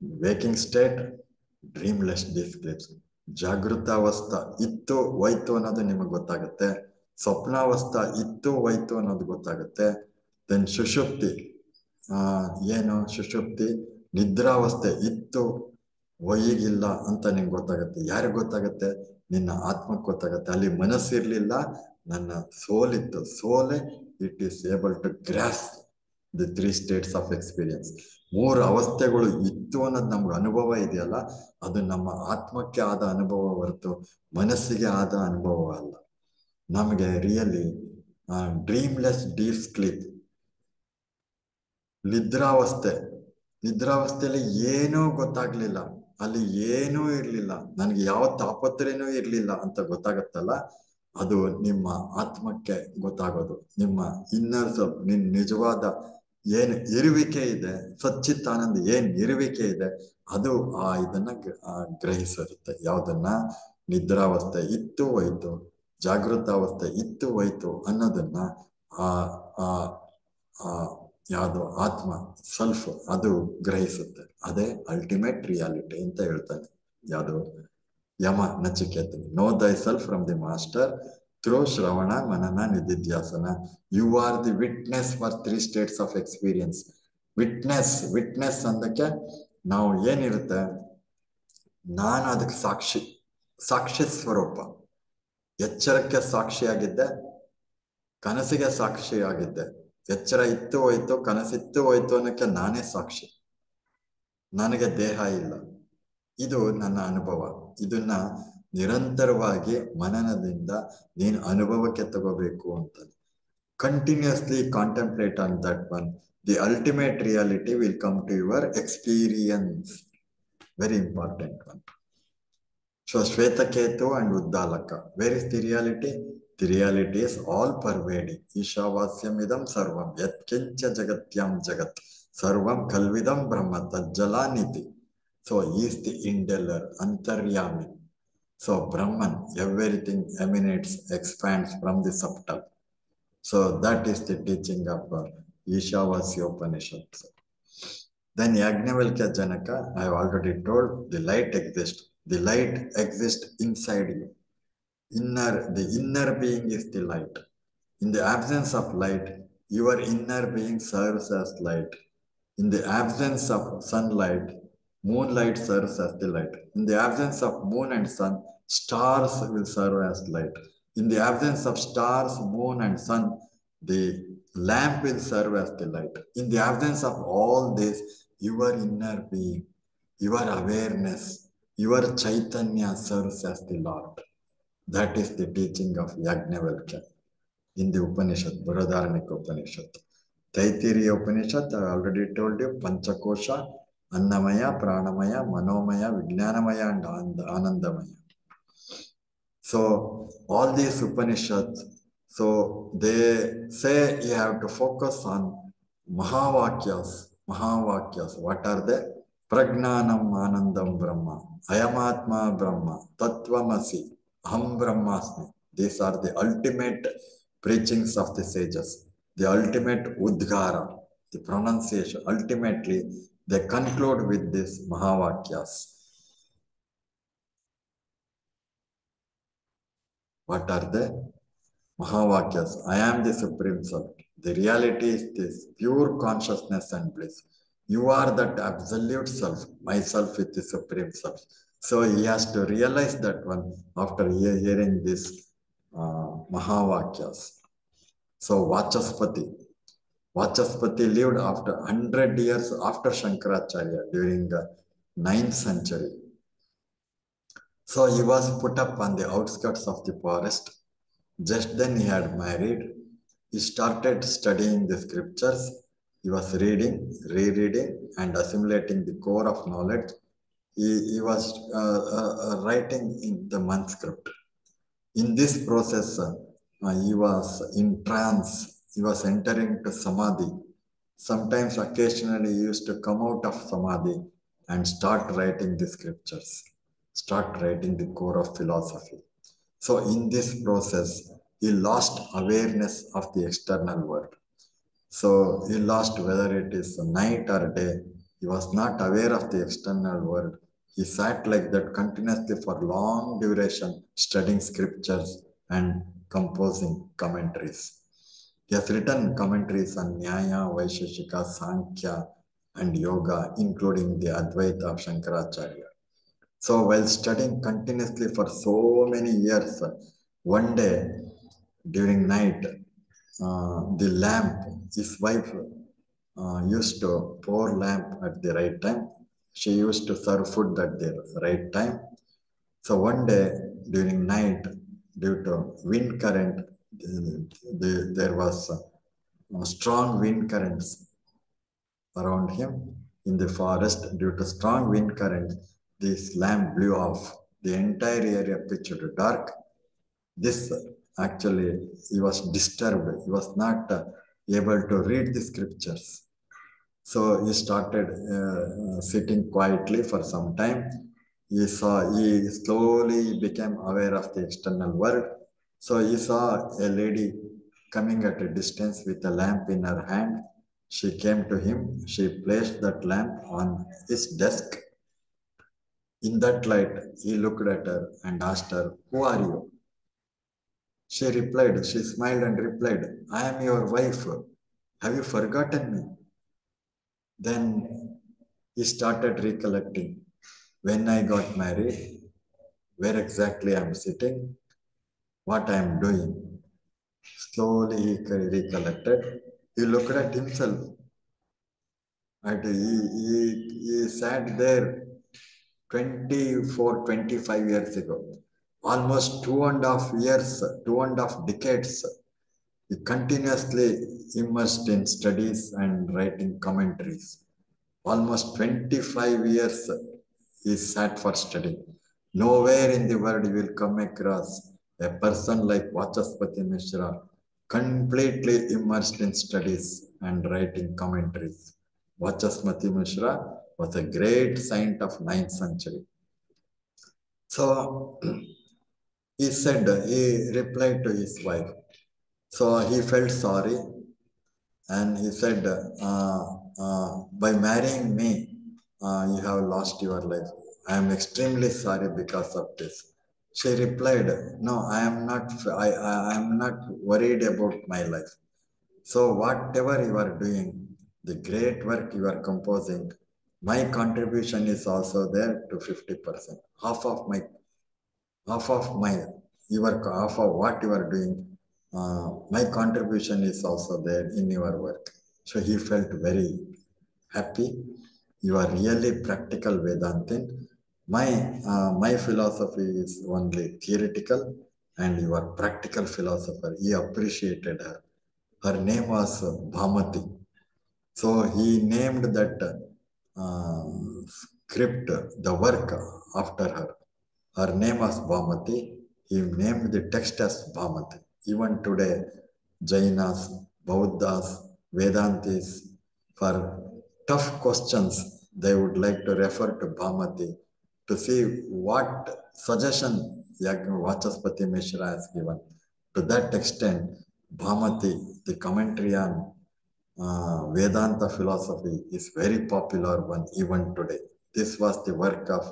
waking state, dreamless deep sleep. ಜಾಗೃತಾವಸ್ಥಾ ಇತ್ತು ಹೋಯ್ತು ಅನ್ನೋದು ನಿಮಗೆ ಗೊತ್ತಾಗುತ್ತೆ. ಸ್ವಪ್ನಾವಸ್ಥಾ ಇತ್ತು ಹೋಯ್ತು ಅನ್ನೋದು ಗೊತ್ತಾಗುತ್ತೆ. Then ಸುಷುಪ್ತಿ, ಏನು ಸುಷುಪ್ತಿ, ನಿದ್ರಾವಸ್ಥೆ ಇತ್ತು ಒಯ್ಯಿಗಿಲ್ಲ ಅಂತ ನಿಂಗೆ ಗೊತ್ತಾಗುತ್ತೆ. ಯಾರಿಗೆ ಗೊತ್ತಾಗುತ್ತೆ? ನಿನ್ನ ಆತ್ಮಕ್ಕೆ ಗೊತ್ತಾಗುತ್ತೆ. ಅಲ್ಲಿ ಮನಸ್ಸಿರ್ಲಿಲ್ಲ, ನನ್ನ ಸೋಲಿತ್ತು. ಸೋಲೆ it is able to grasp the 3 states of experience. 3 ಅವಸ್ಥೆಗಳು ಇತ್ತು ಅನ್ನೋದು ನಮ್ಗೆ ಅನುಭವ ಇದೆಯಲ್ಲ, ಅದು ನಮ್ಮ ಆತ್ಮಕ್ಕೆ ಆದ ಅನುಭವ ಹೊರತು ಮನಸ್ಸಿಗೆ ಆದ ಅನುಭವ ಅಲ್ಲ. ನಮಗೆ ರಿಯಲಿ ಡ್ರೀಮ್ಲೆಸ್ ಡೀಪ್ ಸ್ಲೀಪ್, ನಿದ್ರಾವಸ್ಥೆಯಲ್ಲಿ ಏನೂ ಗೊತ್ತಾಗ್ಲಿಲ್ಲ, ಅಲ್ಲಿ ಏನೂ ಇರ್ಲಿಲ್ಲ, ನನಗೆ ಯಾವ ತಾಪತ್ರೆನೂ ಇರ್ಲಿಲ್ಲ ಅಂತ ಗೊತ್ತಾಗತ್ತಲ್ಲ, ಅದು ನಿಮ್ಮ ಆತ್ಮಕ್ಕೆ ಗೊತ್ತಾಗೋದು. ನಿಮ್ಮ ಇನ್ನರ್ ಸೆಲ್ಫ್, ನಿನ್ ನಿಜವಾದ ಏನ್ ಇರುವಿಕೆ ಇದೆ, ಸಚ್ಚಿತ್ತಾನಂದ ಏನ್ ಇರುವಿಕೆ ಇದೆ, ಅದು ಇದನ್ನ ಗ್ರಹಿಸಿರುತ್ತೆ. ಯಾವ್ದನ್ನ? ನಿದ್ರಾವಸ್ಥೆ ಇತ್ತು ಹೋಯ್ತು, ಜಾಗೃತಾವಸ್ಥೆ ಇತ್ತು ಹೋಯ್ತು ಅನ್ನೋದನ್ನ ಯಾವುದು ಆತ್ಮ ಸೆಲ್ಫ್ ಅದು ಗ್ರಹಿಸುತ್ತೆ. ಅದೇ ಅಲ್ಟಿಮೇಟ್ ರಿಯಾಲಿಟಿ ಅಂತ ಹೇಳ್ತಾನೆ ಯಾವುದು ಯಮ ನಚಿಕೇತನ. Know thy self from the master through shravana manana nididhyasana. You are the witness for 3 states of experience. Witness ಅಂದಕ್ಕೆ ನಾವು ಏನಿರುತ್ತೆ, ನಾನು ಅದಕ್ಕೆ ಸಾಕ್ಷಿ ಸ್ವರೂಪ. ಎಚ್ಚರಕ್ಕೆ ಸಾಕ್ಷಿಯಾಗಿದ್ದೆ, ಕನಸಿಗೆ ಸಾಕ್ಷಿಯಾಗಿದ್ದೆ. ಎಚ್ಚರ ಇತ್ತು ಹೋಯ್ತು, ಕನಸಿತ್ತು ಹೋಯ್ತು ಅನ್ನೋಕ್ಕೆ ನಾನೇ ಸಾಕ್ಷಿ. ನನಗೆ ದೇಹ ಇಲ್ಲ. ಇದು ನನ್ನ ಅನುಭವ. ಇದನ್ನ ನಿರಂತರವಾಗಿ ಮನನದಿಂದ ನೀನು ಅನುಭವಕ್ಕೆ ತಗೋಬೇಕು ಅಂತ. Continuously contemplate on that one. The ultimate reality will come to your experience. Very important one. So Shvetaketu and Uddalaka. Where is the reality? The reality is all pervading. Ishavasyam idam sarvam yat kincha jagatyam jagat sarvam kalvidam brahma tajjalaniti. So he is the indweller, antaryami. So Brahman, everything emanates, expands from the subtle. So that is the teaching of Ishavasya Upanishad. Then Yajnavalkya Janaka, I have already told, the light exists. The light exists inside you. The inner being is the light. In the absence of light, your inner being serves as light. In the absence of sunlight, moonlight serves as the light. In the absence of moon and sun, stars will serve as light. In the absence of stars, moon and sun, the lamp will serve as the light. In the absence of all this, your inner being, your awareness, your Chaitanya serves as the Lord. That is the teaching of Yajnavalkya in the Upanishad, Brihadaranyaka Upanishad. Taittiriya Upanishad, I already told you, Panchakosha, Annamaya, Pranamaya, Manomaya, Vijnanamaya, and Anandamaya. So all these Upanishads, so they say you have to focus on Mahavakyas. Mahavakyas, what are they? Pragnanam Anandam Brahma, Ayamatma Brahma, Tattvamasi, Aham Brahmasmi. These are the ultimate preachings of the sages, the ultimate Udgara, the pronunciation. Ultimately, they conclude with this Mahavakyas. What are they? Mahavakyas. I am the Supreme Self. The reality is this pure consciousness and bliss. You are that absolute self, myself with the Supreme Self. So he has to realize that one after hearing this Mahavakyas. So Vachaspati. Vachaspati lived after 100 years after Shankaracharya during the 9th century. So he was put up on the outskirts of the forest. Just then he had married. He started studying the scriptures. He was reading, rereading, and assimilating the core of knowledge. He was writing in the manuscript. In this process, he was in trance. He was entering to samadhi. Sometimes, occasionally, he used to come out of samadhi and start writing the scriptures, start writing the core of philosophy. So in this process, he lost awareness of the external world. So he lost whether it is night or day. He was not aware of the external world. He sat like that continuously for long duration, studying scriptures and composing commentaries. He has written commentaries on Nyaya, Vaisheshika, Sankhya, and Yoga, including the Advaita of Shankaracharya. So while studying continuously for so many years, one day during night, the lamp, his wife used to pour lamp at the right time. She used to serve food at the right time. So one day during night, due to wind current, there was strong wind currents around him in the forest. Due to strong wind currents, this lamp blew off. The entire area pitched dark. This actually, he was disturbed. He was not able to read the scriptures. So he started sitting quietly for some time. He slowly became aware of the external world. So he saw a lady coming at a distance with a lamp in her hand. She came to him. She placed that lamp on his desk. In that light, he looked at her and asked her, "Who are you?" She replied, she smiled and replied, "I am your wife. Have you forgotten me?" Then he started recollecting when I got married, where exactly I am sitting, what I am doing. Slowly he recollected. He looked at himself. And he sat there 24, 25 years ago. Almost 2.5 years, 2.5 decades. He continuously immersed in studies and writing commentaries. Almost 25 years he sat for study. Nowhere in the world you will come across a person like Vachaspati Mishra, completely immersed in studies and writing commentaries. Vachaspati Mishra was a great saint of 9th century. So he replied to his wife. So he felt sorry and he said, by marrying me, you have lost your life. I am extremely sorry because of this. She replied, "No, I am not worried about my life. So whatever you are doing, the great work you are composing, my contribution is also there to 50%. Half of what you are doing, my contribution is also there in your work." So he felt very happy. You are really practical Vedantin. My philosophy is only theoretical and you are practical philosopher. He appreciated her. Her name was Bhamati. So he named that script, the work after her. Her name was Bhamati. He named the text as Bhamati. Even today, Jainas, Bauddhas, Vedantis, for tough questions, they would like to refer to Bhamati to see what suggestion Vachaspati Mishra has given. To that extent, Bhamati, the commentary on Vedanta philosophy, is very popular one even today. This was the work of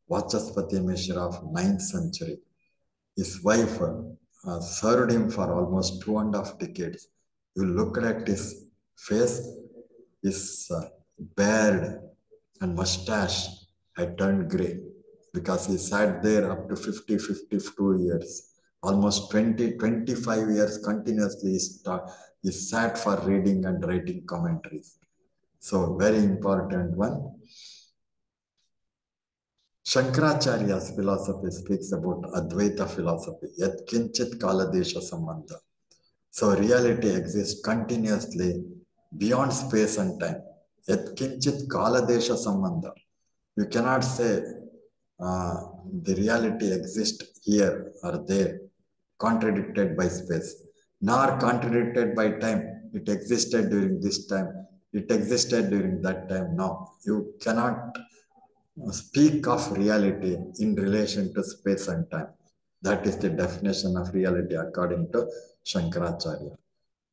Vachaspati Mishra of 9th century. His wife served him for almost 2.5 decades. You look at his face, his beard and mustache had turned grey because he sat there up to 50, 52 years. Almost 20, 25 years continuously he sat for reading and writing commentaries. So very important one. Shankaracharya's philosophy speaks about Advaita philosophy, yat kinchit kaladesha sambandha. So reality exists continuously beyond space and time. Yat kinchit kaladesha sambandha. You cannot say the reality exists here or there, contradicted by space, nor contradicted by time. It existed during this time, it existed during that time. No, you cannot speak of reality in relation to space and time. That is the definition of reality according to Shankaracharya.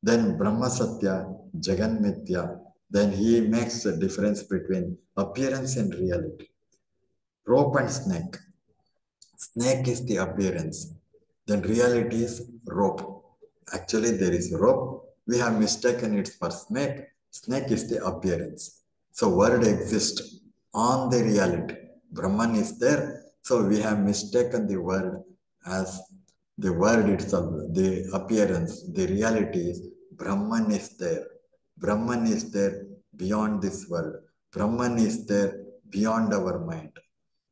Then Brahma Satya, Jagan Mithya, then he makes a difference between appearance and reality. Rope and snake. Snake is the appearance. Then reality is rope. Actually, there is rope. We have mistaken it for snake. Snake is the appearance. So word exists on the reality. Brahman is there. So we have mistaken the word as the word itself, the appearance. The reality is Brahman is there. Brahman is there beyond this world. Brahman is there beyond our mind.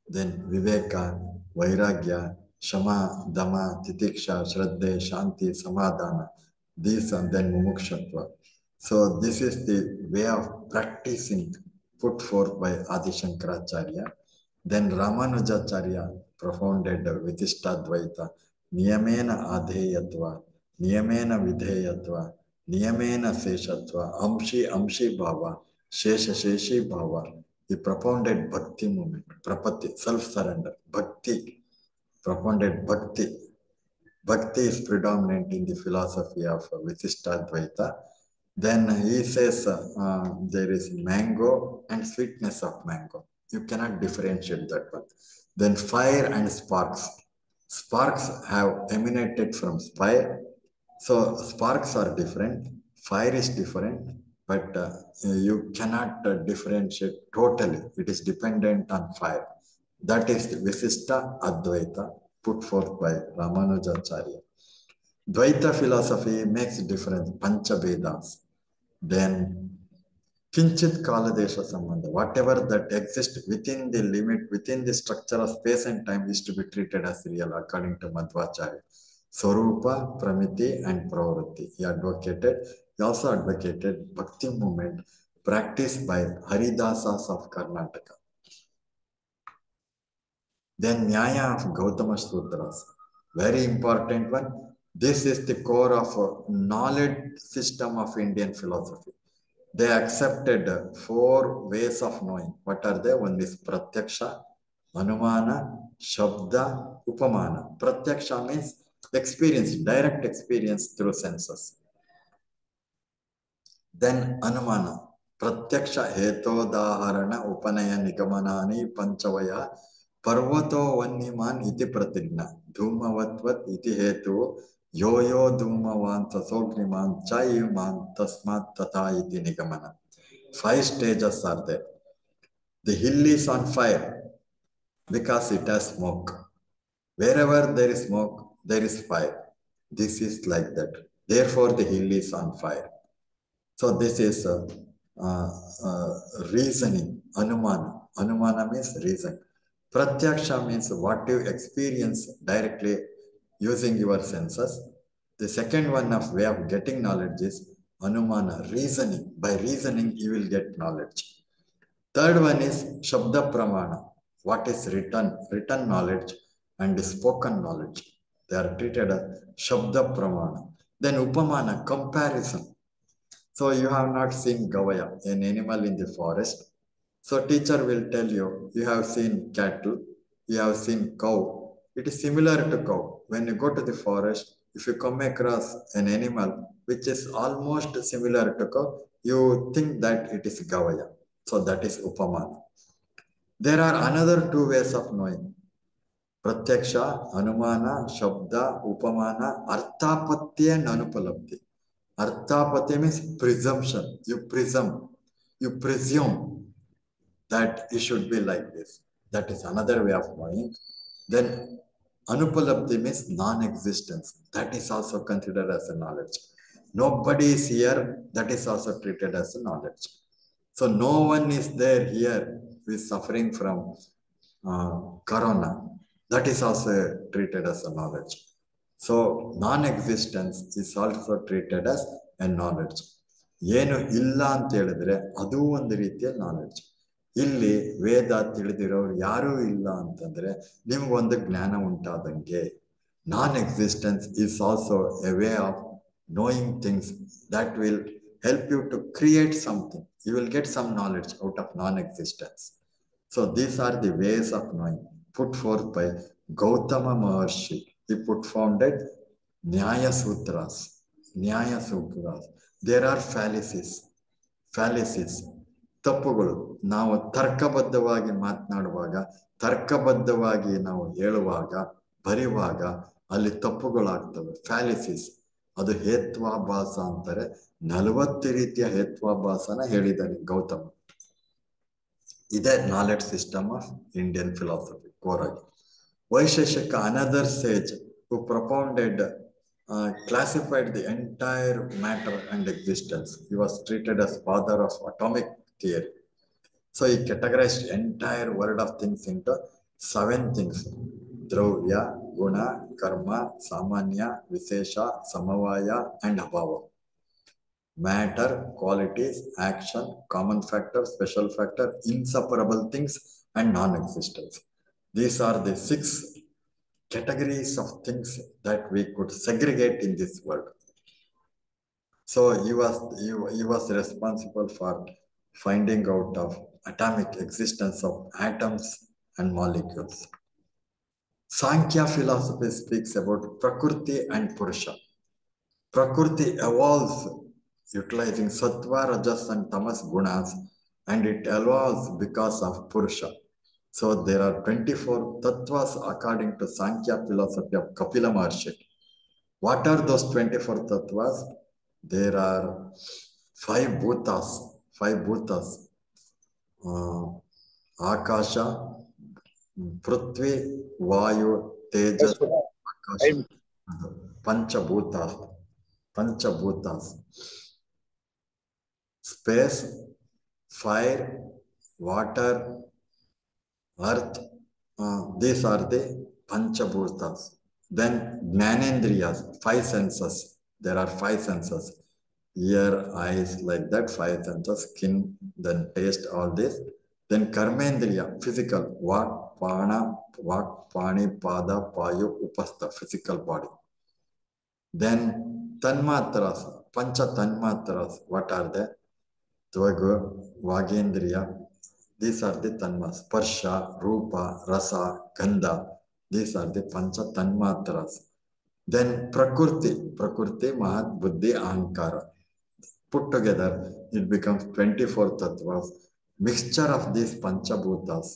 Then Viveka, Vairagya, Shama, Dama, Titiksha, Shraddha, Shanti, Samadhana. These and then Mumukshatva. So this is the way of practicing put forth by Adi Shankaracharya. Then Ramanujacharya propounded Vitistadvaita, Niyamena Adheyatva, Niyamena Vidheyatva, Niyamena Seshatva, Amshi Bhava, Shesha Sheshi Bhava. He propounded Bhakti movement, Prapati, self-surrender, Bhakti, propounded Bhakti. Bhakti is predominant in the philosophy of Visishtadvaita. Then he says there is mango and sweetness of mango. You cannot differentiate that one. Then fire and sparks. Sparks have emanated from fire. So sparks are different. Fire is different. But you cannot differentiate totally. It is dependent on fire. That is Visishta Advaita put forth by Ramanujacharya. Dvaita philosophy makes difference, Pancha Vedas. Then Kinchit Kaladesha Sambandha, whatever that exists within the limit, within the structure of space and time is to be treated as real according to Madhvacharya. Swarupa, Pramiti and Pravritti. He also advocated Bhakti movement practiced by Haridasas of Karnataka. Then Nyaya of Gautama Sutras, very important one. This is the core of knowledge system of Indian philosophy. They accepted 4 ways of knowing. What are they? One is Pratyaksha, Anumana, Shabda, Upamana. Pratyaksha means experience, direct experience through senses. Then Anumana, Pratyaksha Hetodharana Upanaya Nikamanani Panchavaya Parvato Vanniman iti Pratigna Dhumavatvat iti Hetu Yo Dhumavan Tasogniman Chayuman Tasmat Tata iti Nikamana. 5 stages are there. The hill is on fire because it has smoke. Wherever there is smoke, there is fire. This is like that. Therefore, the hill is on fire. So this is reasoning, Anumana. Anumana means reason. Pratyaksha means what you experience directly using your senses. The second one of way of getting knowledge is Anumana, reasoning. By reasoning, you will get knowledge. Third one is Shabda Pramana. What is written knowledge and spoken knowledge. They are treated as Shabda Pramana. Then Upamana, comparison. So you have not seen Gavaya, an animal in the forest. So teacher will tell you, you have seen cattle, you have seen cow. It is similar to cow. When you go to the forest, if you come across an animal which is almost similar to cow, you think that it is Gavaya. So that is Upamana. There are another two ways of knowing. Pratyaksha, Anumana, Shabda, Upamana, Arthapatti and Anupalabdhi. Arthapatti means presumption. You presume that it should be like this. That is another way of knowing. Then Anupalabdhi means non-existence. That is also considered as a knowledge. Nobody is here. That is also treated as a knowledge. So no one is there here who is suffering from corona. That is also treated as a knowledge. So non-existence is also treated as a knowledge. ಏನು ಇಲ್ಲ ಅಂತ ಹೇಳಿದ್ರೆ ಅದು ಒಂದು ರೀತಿಯ knowledge. ಇಲ್ಲಿ ವೇದ ತಿಳಿದಿರೋರು ಯಾರೂ ಇಲ್ಲ ಅಂತಂದ್ರೆ ನಿಮ್ಗೊಂದು ಜ್ಞಾನ ಉಂಟಾದಂಗೆ. Non-existence is also a way of knowing things that will help you to create something. You will get some knowledge out of non-existence. So these are the ways of knowing put forth by Gautama Maharshi. He founded Nyaya Sutras. Nyaya Sutras. There are fallacies. ತಪ್ಪುಗಳು. ನಾವು ತರ್ಕಬದ್ಧವಾಗಿ ಮಾತನಾಡುವಾಗ, ತರ್ಕಬದ್ಧವಾಗಿ ನಾವು ಹೇಳುವಾಗ, ಬರೆಯುವಾಗ ಅಲ್ಲಿ ತಪ್ಪುಗಳಾಗ್ತವೆ. ಫ್ಯಾಲಿಸಿಸ್. ಅದು ಹೇತ್ವಾಭಾಸ ಅಂತಾರೆ. 40 ರೀತಿಯ ಹೇತ್ವಾಭಾಸನ ಹೇಳಿದ್ದಾನೆ ಗೌತಮ. ಇದೇ knowledge system of Indian philosophy core ಆಗಿ. Vaisheshika, another sage who propounded, classified the entire matter and existence. He was treated as father of atomic theory. So he categorized entire world of things into 7 things: Dravya, Guna, Karma, Samanya, Visesha, Samavaya, and Abhava. Matter, qualities, action, common factor, special factor, inseparable things, and non-existence. These are the 6 categories of things that we could segregate in this world. So he was responsible for finding out of atomic existence of atoms and molecules. Sankhya philosophy speaks about Prakriti and Purusha. Prakriti evolves utilizing Sattva, Rajas, and Tamas gunas, and it evolves because of Purusha. So there are 24 tattvas according to Sankhya philosophy of Kapila Maharshi. What are those 24 tattvas? There are 5 bhutas. Akasha, Prithvi, Vayu, Tejas, Akasha. Panchabhutas. Space, fire, water, earth. These are the Panchabhutas. Then Jnanendriyas, 5 senses. There are 5 senses. Ear, eyes, like that, 5 senses. Skin, then taste, all this. Then Karmendriya, physical. Vak, Pani, Pada, Payu, Upastha, physical body. Then Tanmatras, Pancha Tanmatras. What are they? Dvaga, Vagendriya. These are the Tanmas. Sparsha, Rupa, Rasa, Gandha. These are the Pancha Tanmatras. Then Prakriti, Mahat, Buddhi, Ahankara. Put together, it becomes 24 tattvas. Mixture of these Panchabhutas.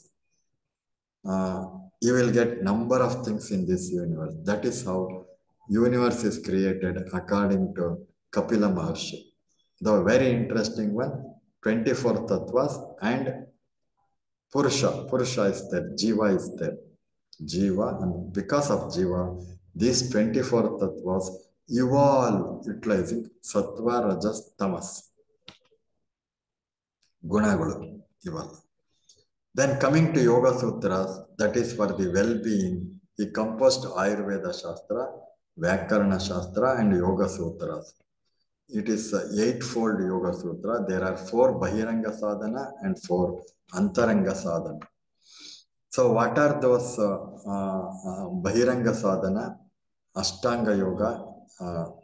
You will get number of things in this universe. That is how universe is created according to Kapila Maharshi. The very interesting one, 24 tattvas and Purusha is there, Jiva is there. Jiva, and because of Jiva, these 24 tattvas evolve utilizing Sattva, Rajas, Tamas. Gunagulu evolve. Then coming to Yoga Sutras, that is for the well-being, he composed Ayurveda Shastra, Vyakarana Shastra, and Yoga Sutras. it is eightfold Yoga Sutra. There are 4 Bahiranga Sadhana and 4 Antaranga Sadhana. So what are those Bahiranga Sadhana, Ashtanga Yoga?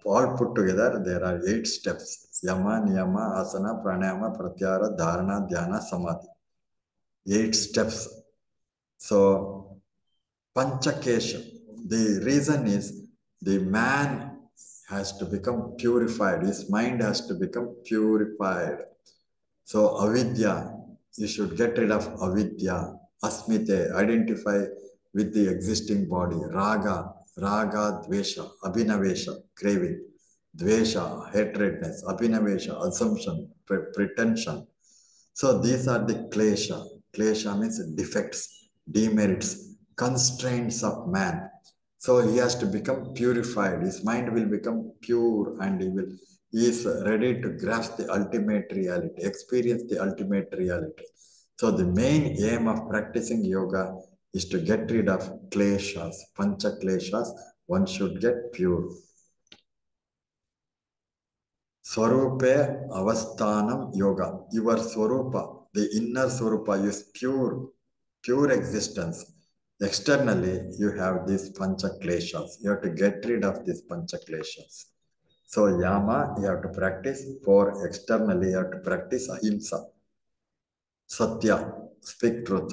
All put together, there are 8 steps. Yama, Niyama, Asana, Pranayama, Pratyahara, Dharana, Dhyana, Samadhi. 8 steps. So, Panchakesha. The reason is the man has to become purified. His mind has to become purified. So, avidya, you should get rid of avidya. Asmite, identify with the existing body. Raga, dvesha, abhinavesha, craving. Dvesha, hatredness. Abhinavesha, assumption, pretension. So these are the klesha. Klesha means defects, demerits, constraints of man. So he has to become purified. His mind will become pure and he is ready to grasp the ultimate reality, experience the ultimate reality. So the main aim of practicing yoga is to get rid of kleshas, pancha kleshas. One should get pure. Swarupe avasthanam yoga. Your swarupa, the inner swarupa is pure existence. Externally, you have these pancha kleshas. You have to get rid of these pancha kleshas. So yama, you have to practice. For externally, you have to practice ahimsa. Satya, speak truth.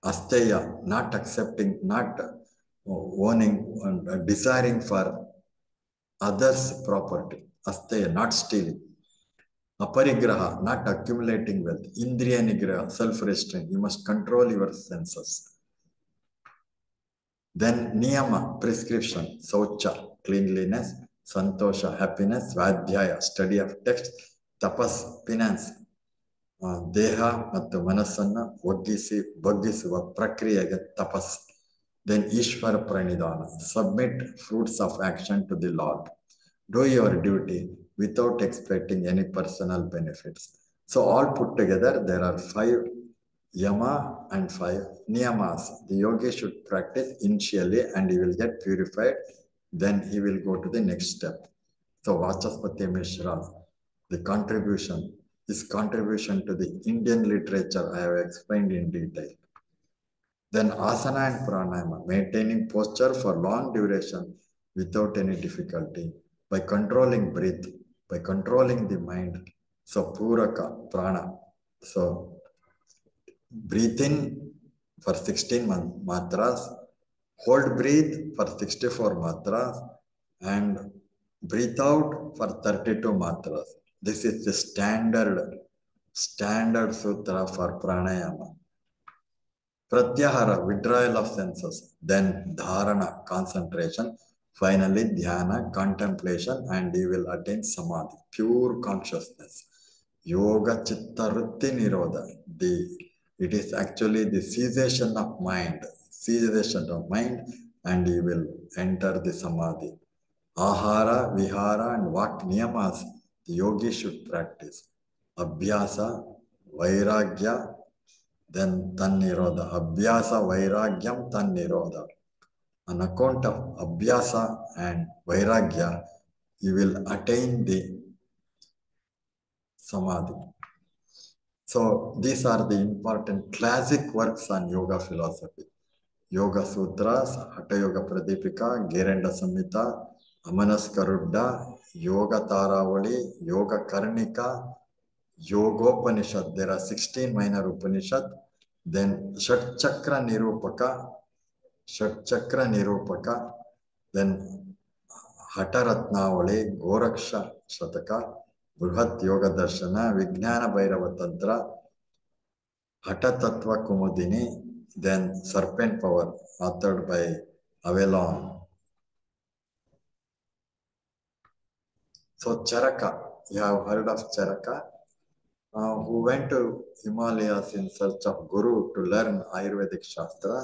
Asteya, not accepting, not owning, desiring for others' property. Asteya, not stealing. Aparigraha, not accumulating wealth. Indriya nigraha, self-restraint. You must control your senses. Then niyama, prescription. Saucha, cleanliness. Santosha, happiness. Svadhyaya, study of text. Tapas, penance. Deha ಮತ್ತು ಮನಸ್ಸನ್ನ ಬಗ್ಗಿಸುವ ಪ್ರಕ್ರಿಯೆಗೆ ತಪಸ್. Then Ishvara Pranidhana, submit fruits of action to the Lord. Do your duty without expecting any personal benefits. So all put together, there are 5 yama and 5 niyamas. The yogi should practice initially and he will get purified. Then he will go to the next step. So Vachaspati Mishra, the contribution, his contribution to the Indian literature, I have explained in detail. Then asana and pranayama, maintaining posture for long duration without any difficulty by controlling breath, by controlling the mind. So puraka, prana. So breathe in for 16 matras, hold breath for 64 matras, and breathe out for 32 matras. This is the standard sutra for pranayama. Pratyahara, withdrawal of senses. Then dharana, concentration. Finally, dhyana, contemplation, and he will attain samadhi, pure consciousness. Yoga chitta vritti nirodha. It is actually the cessation of mind, and he will enter the samadhi. Ahara, vihara, and what niyamas the yogi should practice. Abhyasa, vairagya, then tannirodha. Abhyasa, vairagyam, tannirodha. On account of abhyasa and vairagya, you will attain the samadhi. So these are the important classic works on yoga philosophy. Yoga Sutras, Hatha Yoga Pradipika, Gerenda Samhita, Amanaskaruddha, Yoga Taravali, Yoga Karnika, Yogopanishad. There are 16 minor Upanishad. Then Shat Chakra Nirupaka, then Hataratnavali, Goraksha Shataka, Bruhat Yoga Darshana, Vijnana Bhairava Tantra, Hatha Tattva Kumudini, then Serpent Power, authored by Avalon. So Charaka, you have heard of Charaka, who went to Himalayas in search of Guru to learn Ayurvedic Shastra.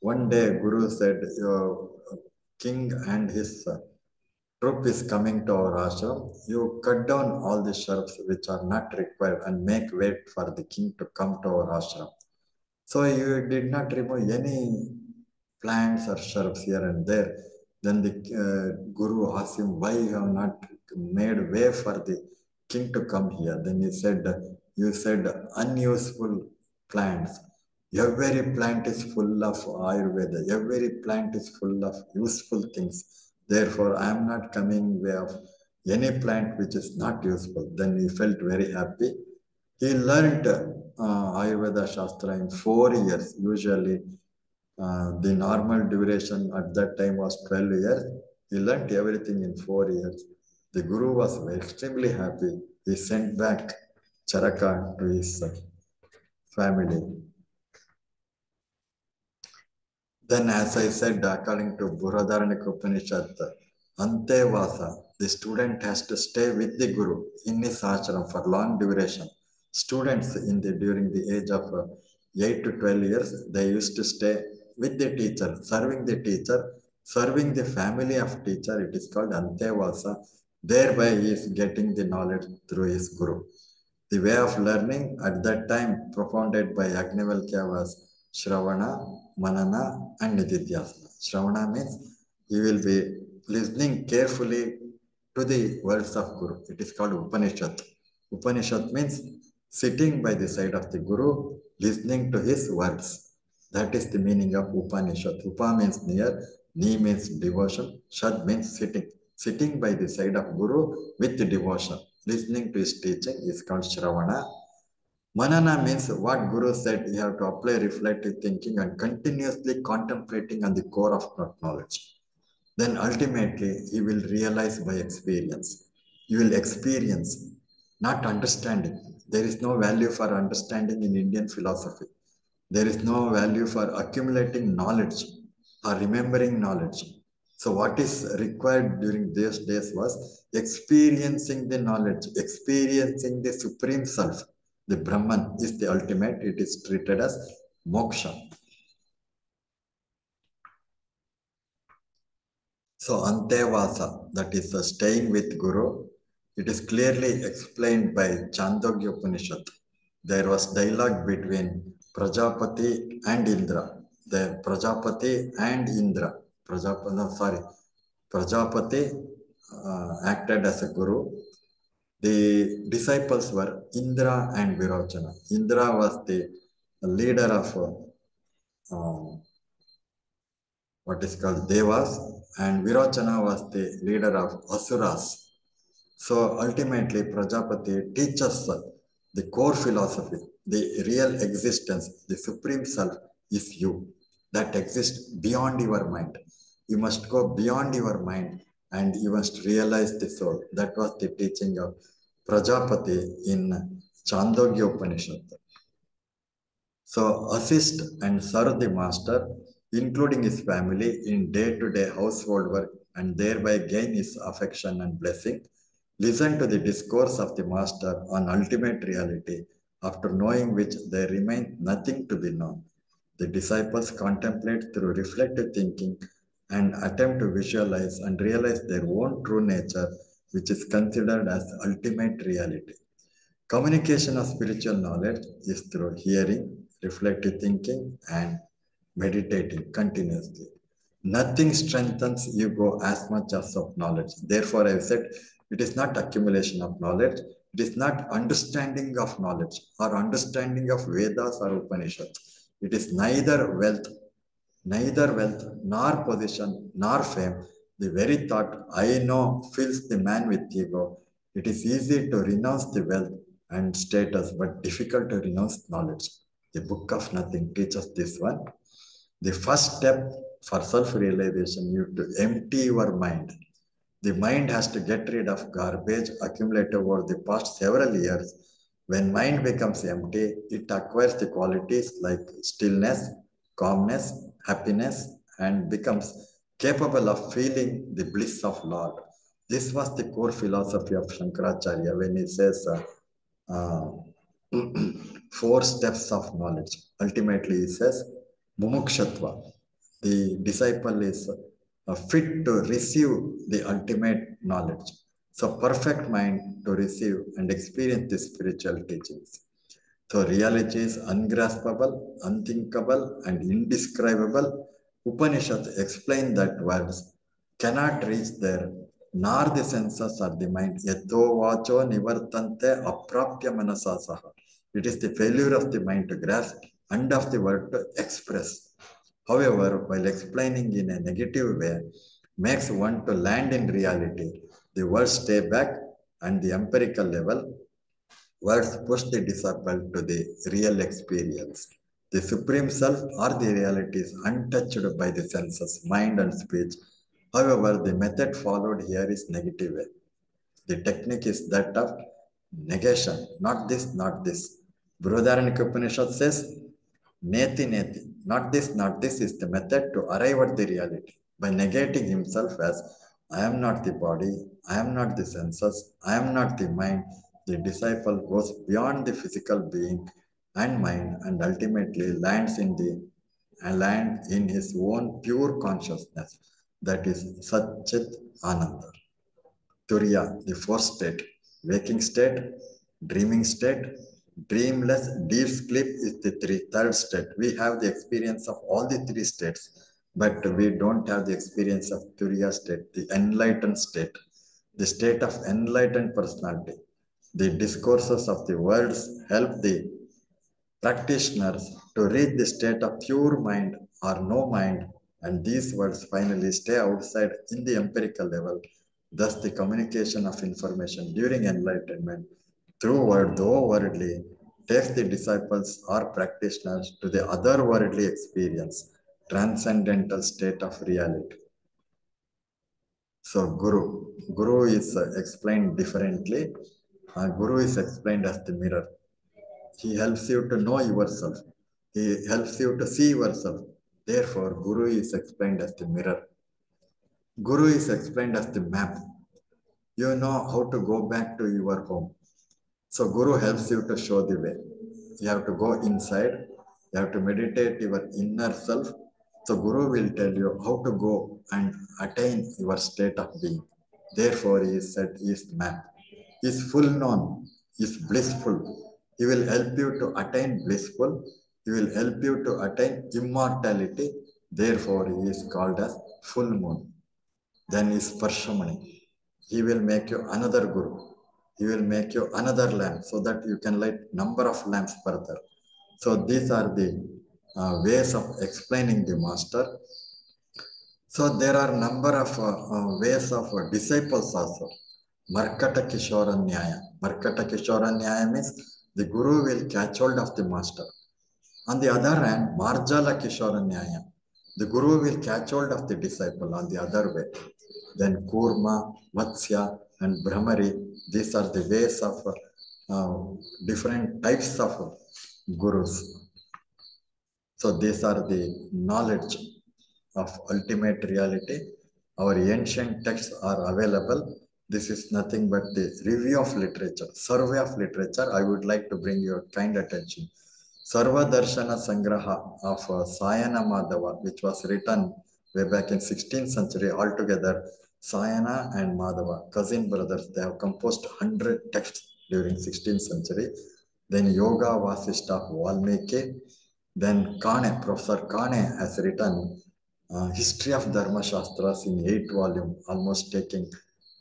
One day Guru said, your king and his troop is coming to our ashram. You cut down all the shrubs which are not required and make way for the king to come to our ashram. So you did not remove any plants or shrubs here and there. Then the Guru asked him, why you have not made way for the king to come here. Then he said, you said unuseful plants. Every plant is full of Ayurveda. Every plant is full of useful things. Therefore, I am not coming way of any plant which is not useful. Then he felt very happy. He learned Ayurveda Shastra in 4 years. Usually, the normal duration at that time was 12 years. He learned everything in 4 years. The Guru was extremely happy. He sent back Charaka to his family. Then, as I said, according to Burhadaranyaka Upanishad, Antevasa, the student has to stay with the Guru in his ashram for long duration. Students during the age of 8 to 12 years, they used to stay with the teacher, serving the family of teacher. It is called Antevasa. Thereby, he is getting the knowledge through his Guru. The way of learning at that time propounded by Agnivalkya was Shravana, Manana, and Nididhyasana. Shravana means you will be listening carefully to the words of Guru. It is called Upanishad. Upanishad means sitting by the side of the Guru, listening to his words. That is the meaning of Upanishad. Upa means near, Ni means devotion, Shad means sitting. Sitting by the side of Guru with devotion. Listening to his teaching is called Shravana. Manana means what Guru said, you have to apply reflective thinking and continuously contemplating on the core of knowledge. Then ultimately, you will realize by experience. You will experience, not understanding. There is no value for understanding in Indian philosophy. There is no value for accumulating knowledge or remembering knowledge. So what is required during these days was experiencing the knowledge, experiencing the Supreme Self. The Brahman is the ultimate. It is treated as moksha. So Antevasa, that is staying with Guru, it is clearly explained by Chandogya Upanishad. There was dialogue between Prajapati and Indra. The Prajapati and Indra. Prajapati acted as a Guru. The disciples were Indra and Virochana. Indra was the leader of what is called Devas, and Virochana was the leader of Asuras. So ultimately, Prajapati teaches the core philosophy, the real existence, the Supreme Self is you, that exists beyond your mind. You must go beyond your mind and you must realize the soul. That was the teaching of Prajapati in Chandogya Upanishad. So assist and serve the master, including his family, in day-to-day household work and thereby gain his affection and blessing. Listen to the discourse of the master on ultimate reality, after knowing which there remains nothing to be known. The disciples contemplate through reflective thinking and attempt to visualize and realize their own true nature, which is considered as ultimate reality. Communication of spiritual knowledge is through hearing, reflective thinking, and meditating continuously. Nothing strengthens ego as much as of knowledge. Therefore, I said it is not accumulation of knowledge. It is not understanding of knowledge or understanding of Vedas or Upanishads. It is neither wealth, nor position, nor fame. The very thought, I know, fills the man with ego. It is easy to renounce the wealth and status, but difficult to renounce knowledge. The Book of Nothing teaches this one. The first step for self-realization, you to empty your mind. The mind has to get rid of garbage accumulated over the past several years. When mind becomes empty, it acquires the qualities like stillness, calmness, happiness, and becomes capable of feeling the bliss of Lord. This was the core philosophy of Shankaracharya when he says 4 steps of knowledge. Ultimately, he says, Mumukshatva. The disciple is fit to receive the ultimate knowledge. So perfect mind to receive and experience the spiritual teachings. So reality is ungraspable, unthinkable, and indescribable. Upanishads explain that words cannot reach there nor the senses or the mind. Yatho vacho nivartante aprapya manasa saha. It is the failure of the mind to grasp and of the word to express. However, while explaining in a negative way makes one to land in reality, the words stay back and the empirical level, words push the disciple to the real experience. The Supreme Self or the reality is untouched by the senses, mind and speech. However, the method followed here is negative way. The technique is that of negation, not this, not this. Brihadaranyaka Upanishad says, Neti Neti, not this is the method to arrive at the reality. By negating himself as, I am not the body, I am not the senses, I am not the mind, the disciple goes beyond the physical being and mind and ultimately lands in his own pure consciousness, that is Satchit Ananda. Turiya, the fourth state, waking state, dreaming state, dreamless, deep sleep is the third state. We have the experience of all the three states, but we don't have the experience of Turiya state, the enlightened state, the state of enlightened personality. The discourses of the words help the practitioners to reach the state of pure mind or no mind, and these words finally stay outside in the empirical level. Thus, the communication of information during enlightenment through word, though worldly, takes the disciples or practitioners to the otherworldly experience, transcendental state of reality. So, Guru is explained differently. Guru is explained as the mirror. He helps you to know yourself. He helps you to see yourself. Therefore, Guru is explained as the mirror. Guru is explained as the map. You know how to go back to your home. So Guru helps you to show the way. You have to go inside. You have to meditate your inner self. So Guru will tell you how to go and attain your state of being. Therefore, he is said he is the map. He is full known. He is blissful. He will help you to attain blissful. He will help you to attain immortality. Therefore, he is called as full moon. Then is Parshamani. He will make you another Guru. He will make you another lamp so that you can light number of lamps further. So these are the ways of explaining the master. So there are number of ways of disciples also. Markata Kishora Nyaya. Markata Kishora Nyaya means the Guru will catch hold of the master. On the other hand, Marjala Kishora Nyaya. The Guru will catch hold of the disciple on the other way. Then Kurma, Vatsya, and Brahmari, these are the ways of different types of Gurus. So these are the knowledge of ultimate reality. Our ancient texts are available. This is nothing but the review of literature, survey of literature. I would like to bring your kind attention. Sarva Darshana Sangraha of Sayana Madhava, which was written way back in 16th century. Altogether, Sayana and Madhava, cousin brothers, they have composed 100 texts during 16th century. Then Yoga Vasishta of Valmiki. Then Kane, Professor Kane has written History of Dharma Shastras in 8 volumes, almost taking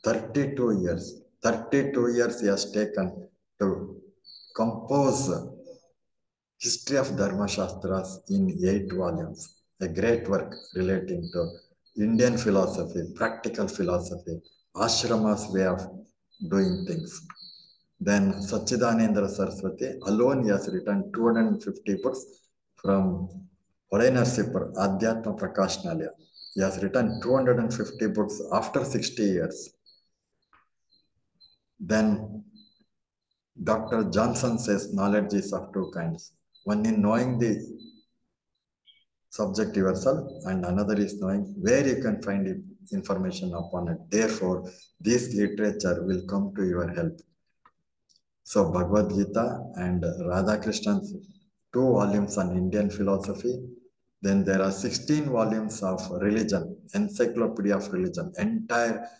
32 years. 32 years he has taken to compose History of Dharma Shastras in 8 volumes. A great work relating to Indian philosophy, practical philosophy, ashrama's way of doing things. Then Sachidanandra Saraswati alone he has written 250 books from Holenarsipur, Adhyatma Prakashnalaya. He has written 250 books after 60 years. Then Dr. Johnson says knowledge is of two kinds. One in knowing the subject yourself, and another is knowing where you can find information upon it. Therefore, this literature will come to your help. So Bhagavad Gita and Radhakrishnan's 2 volumes on Indian philosophy. Then there are 16 volumes of religion, encyclopedia of religion, entire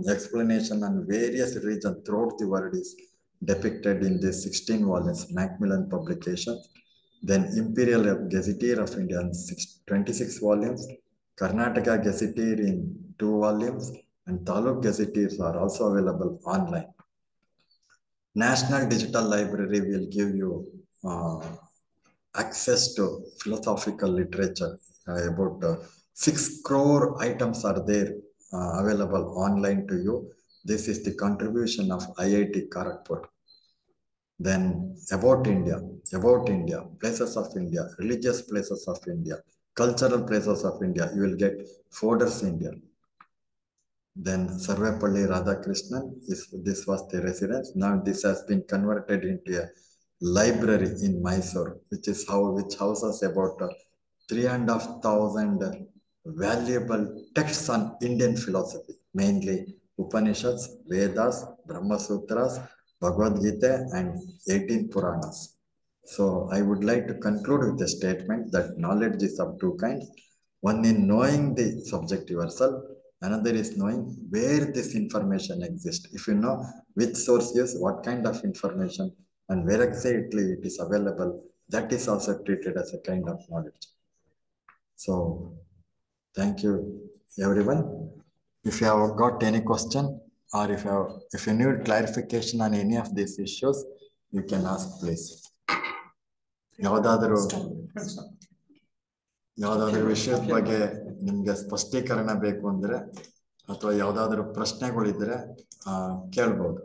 explanation on various religions throughout the world is depicted in these 16 volumes, Macmillan publications. Then Imperial Gazetteer of India, 26 volumes, Karnataka Gazetteer in 2 volumes, and Taluk gazettes are also available online. National Digital Library will give you access to philosophical literature. About 6 crore items are there available online to you. This is the contribution of IIT Kharagpur. Then about India, places of India, religious places of India, cultural places of India, you will get folders India. Then Sarvepalli Radhakrishnan, this was the residence. Now this has been converted into a library in Mysore, which houses about 3,500 valuable texts on Indian philosophy, mainly Upanishads, Vedas, Brahma Sutras, Bhagavad Gita, and 18 Puranas. So I would like to conclude with a statement that knowledge is of 2 kinds. One in knowing the subject yourself, another is knowing where this information exists. If you know which source is, what kind of information, and where exactly it is available, that is also treated as a kind of knowledge. So, thank you, everyone. If you have got any question, or if you need clarification on any of these issues, you can ask, please. ಯಾವುದಾದ್ರೂ ವಿಷಯದ ಬಗ್ಗೆ ನಿಮ್ಗೆ ಸ್ಪಷ್ಟೀಕರಣ ಬೇಕು ಅಂದ್ರೆ ಅಥವಾ ಯಾವುದಾದ್ರೂ ಪ್ರಶ್ನೆಗಳಿದ್ರೆ ಕೇಳ್ಬೋದು.